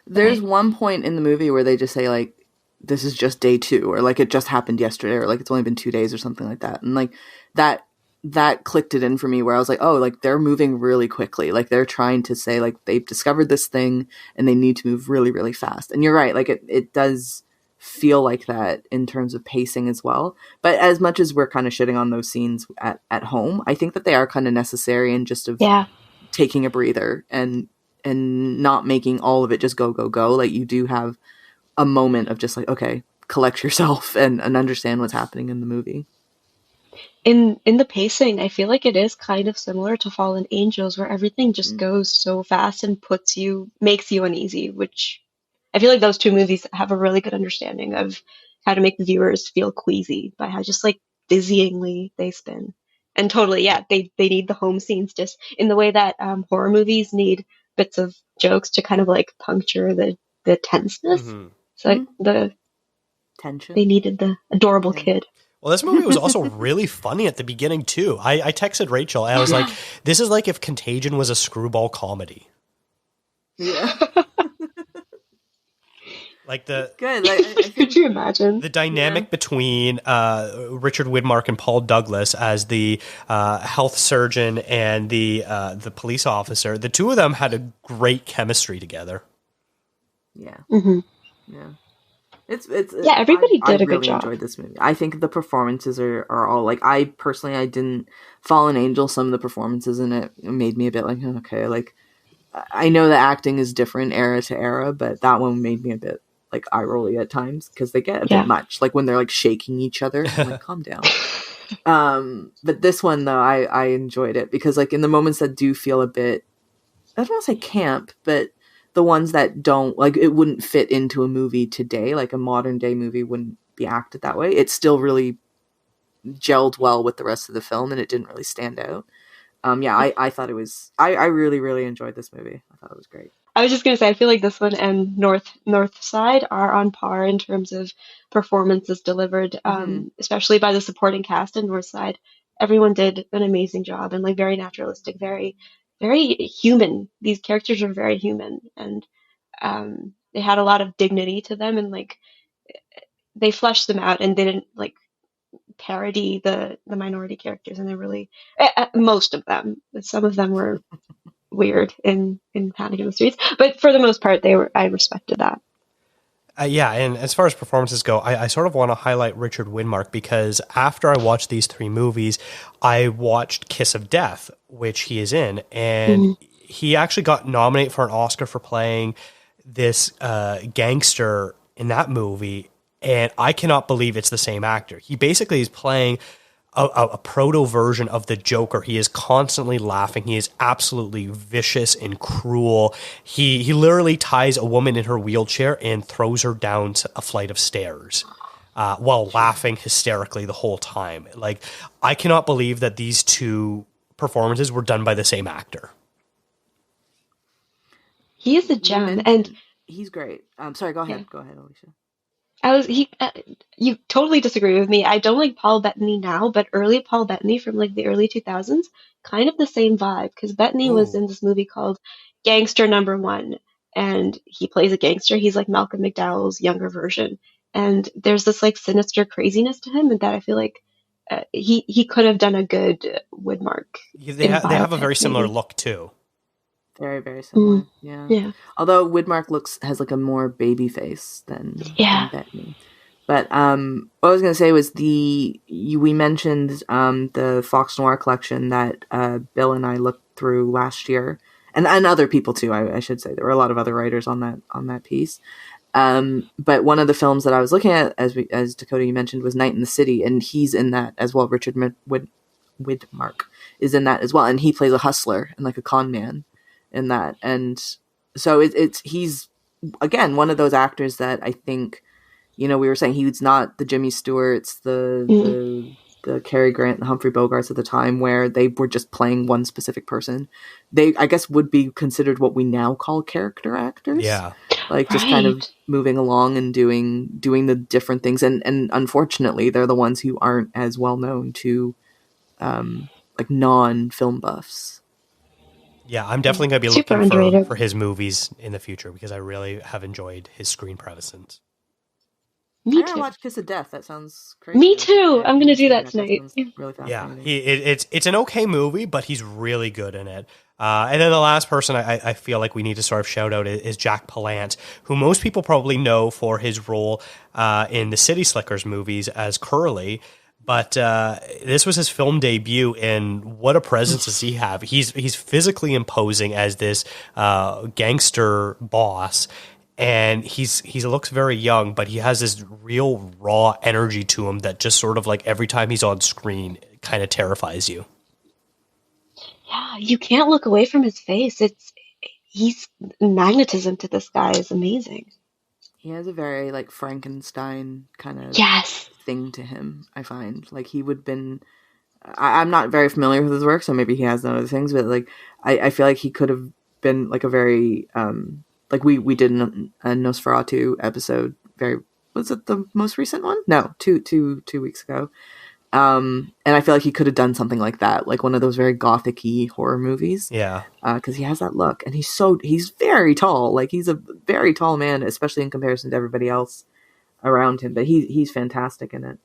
There's one point in the movie where they just say like, this is just day 2, or like it just happened yesterday, or like it's only been 2 days or something like that. And like that clicked it in for me, where I was like, oh, like they're moving really quickly. Like they're trying to say like they've discovered this thing and they need to move really, really fast. And you're right. Like it does feel like that in terms of pacing as well. But as much as we're kind of shitting on those scenes at home, I think that they are kind of necessary and just taking a breather and not making all of it just go, go, go. Like you do have a moment of just like, okay, collect yourself and understand what's happening in the movie. In the pacing, I feel like it is kind of similar to Fallen Angels, where everything just goes so fast and makes you uneasy, which I feel like those two movies have a really good understanding of how to make the viewers feel queasy by how just like dizzyingly they spin. And totally, yeah, they need the home scenes just in the way that horror movies need bits of jokes to kind of like puncture the tenseness. Mm-hmm. So the tension. They needed the adorable kid. Well, this movie was also really funny at the beginning too. I texted Rachel and I was like, "This is like if Contagion was a screwball comedy." Yeah. Like the good. Like, could you imagine the dynamic between Richard Widmark and Paul Douglas as the health surgeon and the police officer? The two of them had a great chemistry together. Yeah. Mm-hmm. Yeah. It's everybody did a good really job. Enjoyed this movie. I think the performances are all like, I personally didn't Fallen Angel. Some of the performances in it made me a bit like, okay, like I know the acting is different era to era, but that one made me a bit like eye rolly at times because they get a bit much. Like when they're like shaking each other, I'm like, calm down. But this one though, I enjoyed it because like in the moments that do feel a bit, I don't want to say camp, but the ones that don't, like, it wouldn't fit into a movie today, like a modern day movie wouldn't be acted that way. It still really gelled well with the rest of the film and it didn't really stand out. I thought it was, I really, really enjoyed this movie. I thought it was great. I was just going to say, I feel like this one and North Side are on par in terms of performances delivered, especially by the supporting cast in North Side. Everyone did an amazing job and like very naturalistic, very, very human. These characters are very human and they had a lot of dignity to them and like they fleshed them out and didn't like parody the minority characters and they really most of them. Some of them were weird in Panic in the Streets, but for the most part I respected that. And as far as performances go, I sort of want to highlight Richard Widmark because after I watched these three movies, I watched Kiss of Death, which he is in, and he actually got nominated for an Oscar for playing this gangster in that movie, and I cannot believe it's the same actor. He basically is playing a proto version of the Joker. He is constantly laughing. He is absolutely vicious and cruel. He literally ties a woman in her wheelchair and throws her down a flight of stairs while laughing hysterically the whole time. Like, I cannot believe that these two performances were done by the same actor. He is a gem, and he's great. Sorry, go ahead. Yeah. Go ahead, Alicia. You totally disagree with me. I don't like Paul Bettany now, but early Paul Bettany from like the early 2000s, kind of the same vibe, because Bettany was in this movie called Gangster Number One, and he plays a gangster. He's like Malcolm McDowell's younger version, and there's this like sinister craziness to him, and that I feel like he could have done a good Widmark. They have a very similar look too. Very, very similar. Yeah. Although Widmark has like a more baby face than Bettany. But what I was going to say was we mentioned the Fox Noir collection that Bill and I looked through last year, and other people too. I should say there were a lot of other writers on that piece. But one of the films that I was looking at, as Dakota you mentioned, was Night in the City, and he's in that as well. Richard Widmark is in that as well, and he plays a hustler and like a con man in that. And so he's again one of those actors that I think, we were saying he's not the Jimmy Stewarts, the Cary Grant, the Humphrey Bogarts at the time, where they were just playing one specific person. They, I guess, would be considered what we now call character actors. Yeah. Like just kind of moving along and doing the different things. And unfortunately, they're the ones who aren't as well known to like non-film buffs. Yeah, I'm definitely going to be looking for his movies in the future because I really have enjoyed his screen presence. Me too. I watch Kiss of Death. That sounds crazy. Me too. I'm going to do that tonight. Really fascinating. Yeah, it's an okay movie, but he's really good in it. And then the last person I feel like we need to sort of shout out is Jack Palance, who most people probably know for his role in the City Slickers movies as Curly. But this was his film debut, and what a presence does he have? He's physically imposing as this gangster boss, and he looks very young, but he has this real raw energy to him that just sort of like every time he's on screen kind of terrifies you. Yeah, you can't look away from his face. He's magnetism to this guy is amazing. He has a very like Frankenstein kind of thing to him, I find. Like he would have been I'm not very familiar with his work, so maybe he has done other things, but like I feel like he could have been like a very like we did a Nosferatu episode. Was it the most recent one? No, two weeks ago. And I feel like he could have done something like that, like one of those very gothic-y horror movies. Yeah, because he has that look, and he's very tall. Like he's a very tall man, especially in comparison to everybody else around him. But he's fantastic in it.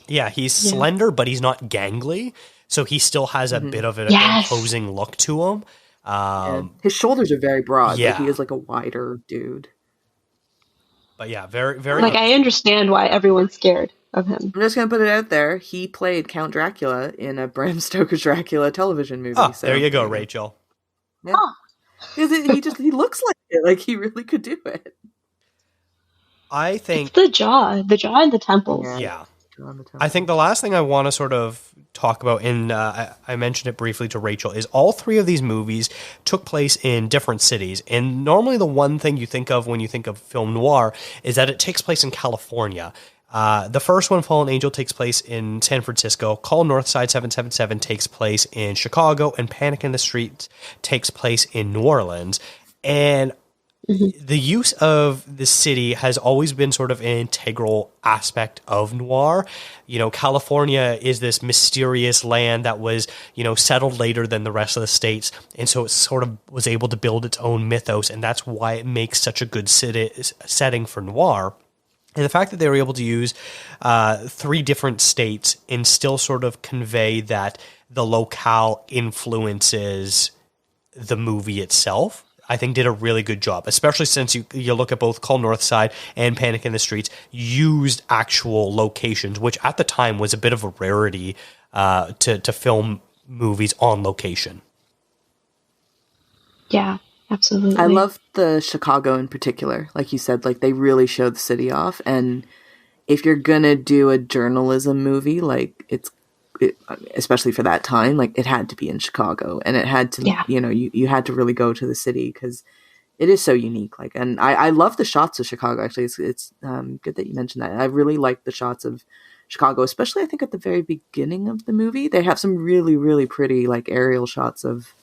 Yeah, he's slender, but he's not gangly, so he still has a bit of an imposing look to him. His shoulders are very broad. Yeah, like he is like a wider dude. But yeah, very, very. Like I understand why everyone's scared of him. I'm just gonna put it out there. He played Count Dracula in a Bram Stoker's Dracula television movie. Oh, so there you go, Rachel. Yeah. Oh. He looks like it. Like he really could do it. I think it's the jaw and the temples. Yeah. I think the last thing I want to sort of talk about, and I mentioned it briefly to Rachel, is all three of these movies took place in different cities. And normally the one thing you think of when you think of film noir is that it takes place in California. The first one, Fallen Angel, takes place in San Francisco. Call Northside 777 takes place in Chicago. And Panic in the Streets takes place in New Orleans. And the use of the city has always been sort of an integral aspect of noir. You know, California is this mysterious land that was, settled later than the rest of the states. And so it sort of was able to build its own mythos. And that's why it makes such a good setting for noir. And the fact that they were able to use three different states and still sort of convey that the locale influences the movie itself, I think did a really good job, especially since you look at both Call Northside and Panic in the Streets used actual locations, which at the time was a bit of a rarity to film movies on location. Yeah, absolutely. I love the Chicago in particular. Like you said, like they really showed the city off. And if you're going to do a journalism movie, like especially for that time, like it had to be in Chicago, and it had to, you had to really go to the city because it is so unique. Like, and I love the shots of Chicago. Actually, it's good that you mentioned that. I really like the shots of Chicago, especially I think at the very beginning of the movie. They have some really, really pretty like aerial shots of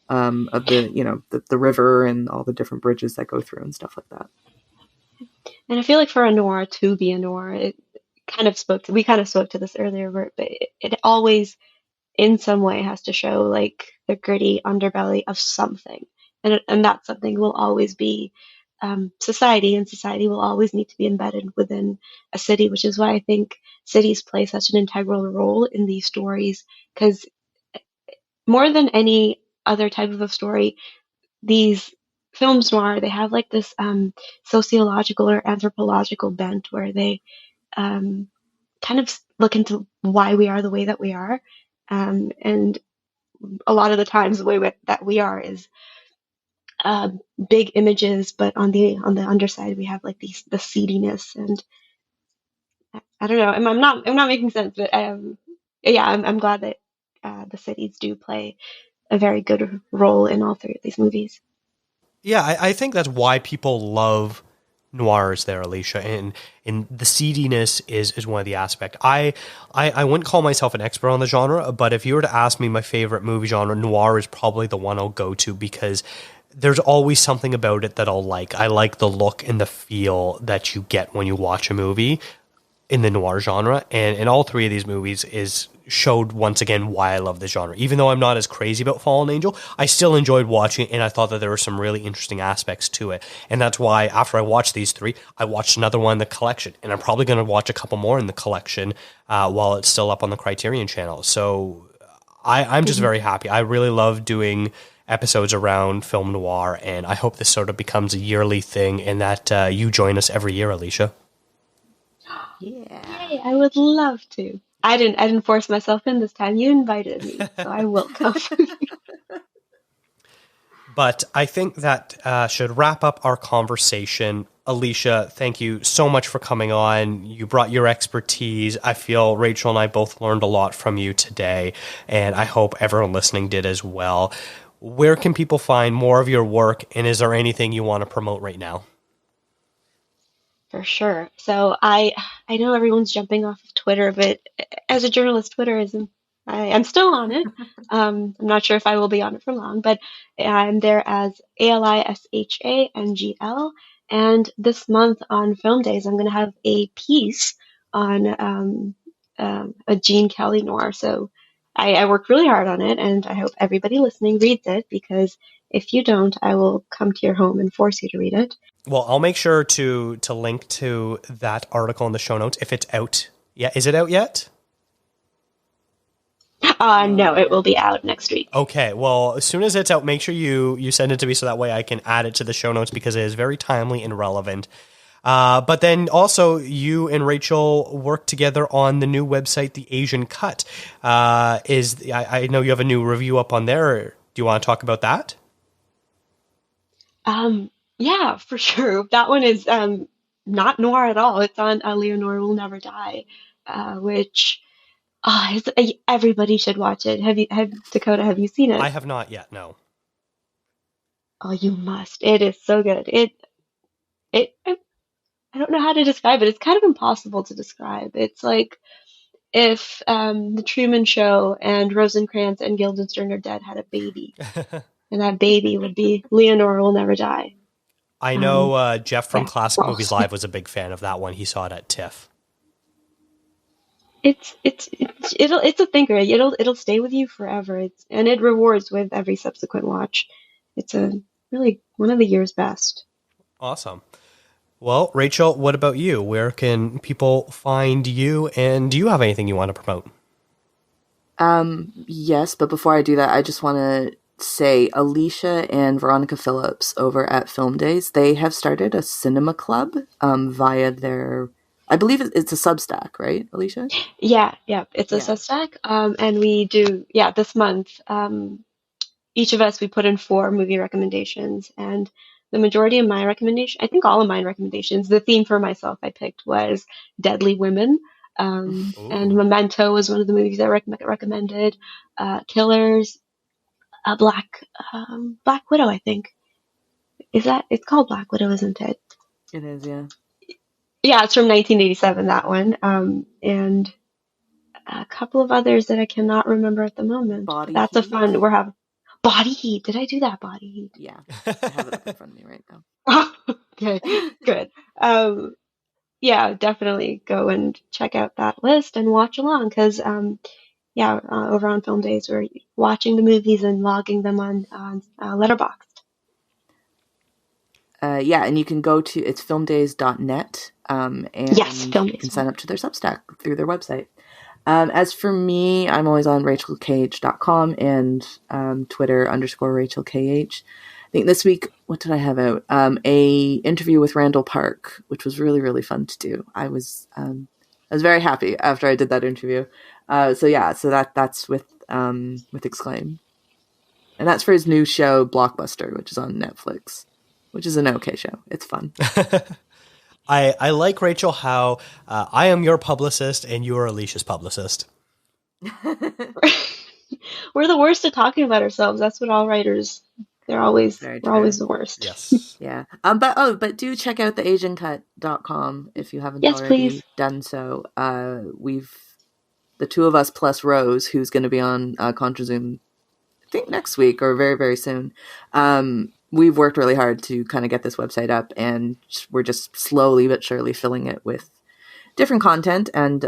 the river and all the different bridges that go through and stuff like that. And I feel like for a noir to be a noir, we kind of spoke to this earlier, but it always in some way has to show like the gritty underbelly of something. And that something will always be society, and society will always need to be embedded within a city, which is why I think cities play such an integral role in these stories, because more than any other type of a story, these films noir, they have like this sociological or anthropological bent where they kind of look into why we are the way that we are. And a lot of the times the way that we are is big images, but on the underside we have like the seediness, and I don't know. I'm not making sense, but I'm glad that the cities do play a very good role in all three of these movies. Yeah, I think that's why people love noirs there, Alicia, and the seediness is one of the aspects. I wouldn't call myself an expert on the genre, but if you were to ask me my favorite movie genre, noir is probably the one I'll go to, because there's always something about it that I'll like. I like the look and the feel that you get when you watch a movie in the noir genre, and in all three of these movies showed once again why I love this genre. Even though I'm not as crazy about Fallen Angel, I still enjoyed watching it, and I thought that there were some really interesting aspects to it. And that's why after I watched these three, I watched another one in the collection, and I'm probably going to watch a couple more in the collection while it's still up on the Criterion channel. So I'm just very happy. I really love doing episodes around film noir, and I hope this sort of becomes a yearly thing, and that you join us every year, Alicia. Yeah, yay, I would love to. I didn't force myself in this time. You invited me, so I will come. But I think that should wrap up our conversation. Alicia, thank you so much for coming on. You brought your expertise. I feel Rachel and I both learned a lot from you today, and I hope everyone listening did as well. Where can people find more of your work, and is there anything you want to promote right now? For sure. So I know everyone's jumping off of Twitter, but as a journalist, Twitter isn't. I'm still on it. I'm not sure if I will be on it for long, but I'm there as ALISHANGL. And this month on Film Days, I'm going to have a piece on a Gene Kelly noir. So I worked really hard on it, and I hope everybody listening reads it, because if you don't, I will come to your home and force you to read it. Well, I'll make sure to link to that article in the show notes if it's out. Yeah, is it out yet? No, it will be out next week. Okay, well, as soon as it's out, make sure you send it to me so that way I can add it to the show notes, because it is very timely and relevant. But then also, you and Rachel work together on the new website, The Asian Cut. I know you have a new review up on there. Do you want to talk about that? Yeah, for sure. That one is not noir at all. It's on Leonore Will Never Die, which everybody should watch it. Dakota, have you seen it? I have not yet, no. Oh, you must. It is so good. I don't know how to describe it. It's kind of impossible to describe. It's like if the Truman Show and Rosencrantz and Guildenstern Dead had a baby, and that baby would be Leonore Will Never Die. I know Jeff from Classic Movies Live was a big fan of that one. He saw it at TIFF. It's a thinker. It'll stay with you forever. And it rewards with every subsequent watch. It's really one of the year's best. Awesome. Well, Rachel, what about you? Where can people find you? And do you have anything you want to promote? Yes, but before I do that, I just want to say Alicia and Veronica Phillips over at Film Days, they have started a cinema club via their, I believe it's a Substack, right, Alicia? Yeah, it's a Substack. And we do, this month, each of us, we put in 4 movie recommendations, and the majority of my recommendation, I think all of my recommendations, the theme for myself I picked was Deadly Women. And Memento was one of the movies I recommended. Killers, Black Widow, I think. It's called Black Widow, isn't it? It is, yeah. Yeah, it's from 1987, that one. And a couple of others that I cannot remember at the moment. That's a fun, we're having Body Heat. Did I do that? Body Heat? Yeah, I have it up in front of me right now. Okay, good. Yeah, definitely go and check out that list and watch along, because over on Film Days we're watching the movies and logging them on Letterboxd. And you can go to it's filmdays.net and you can sign up to their Substack through their website. As for me, I'm always on rachelkh.com and Twitter _RachelKH. I think this week, what did I have out? A interview with Randall Park, which was really, really fun to do. I was very happy after I did that interview. So that's with Exclaim. And that's for his new show, Blockbuster, which is on Netflix, which is an okay show. It's fun. I like, Rachel, how I am your publicist and you are Alicia's publicist. We're the worst at talking about ourselves. That's what all writers, we're always the worst. Yes. Yeah. But do check out theasiancut.com if you haven't already done so. We've the two of us plus Rose, who's going to be on ContraZoom, I think next week or very, very soon. We've worked really hard to kind of get this website up, and we're just slowly but surely filling it with different content. And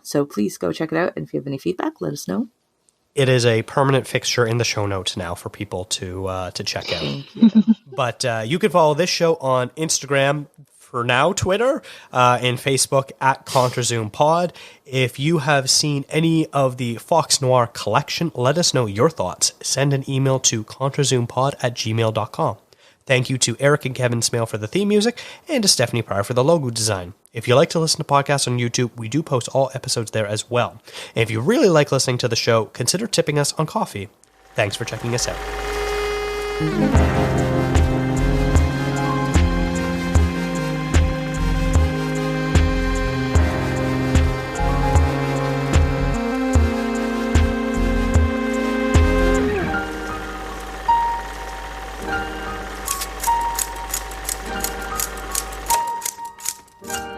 so please go check it out. And if you have any feedback, let us know. It is a permanent fixture in the show notes now for people to check out. Thank you. But you can follow this show on Instagram, for now Twitter, and Facebook at contrazoompod. If you have seen any of the Fox Noir collection, let us know your thoughts. Send an email to contrazoompod@gmail.com. Thank you to Eric and Kevin Smale for the theme music, and to Stephanie Pryor for the logo design. If you like to listen to podcasts on YouTube, we do post all episodes there as well. And if you really like listening to the show, consider tipping us on coffee. Thanks for checking us out. you.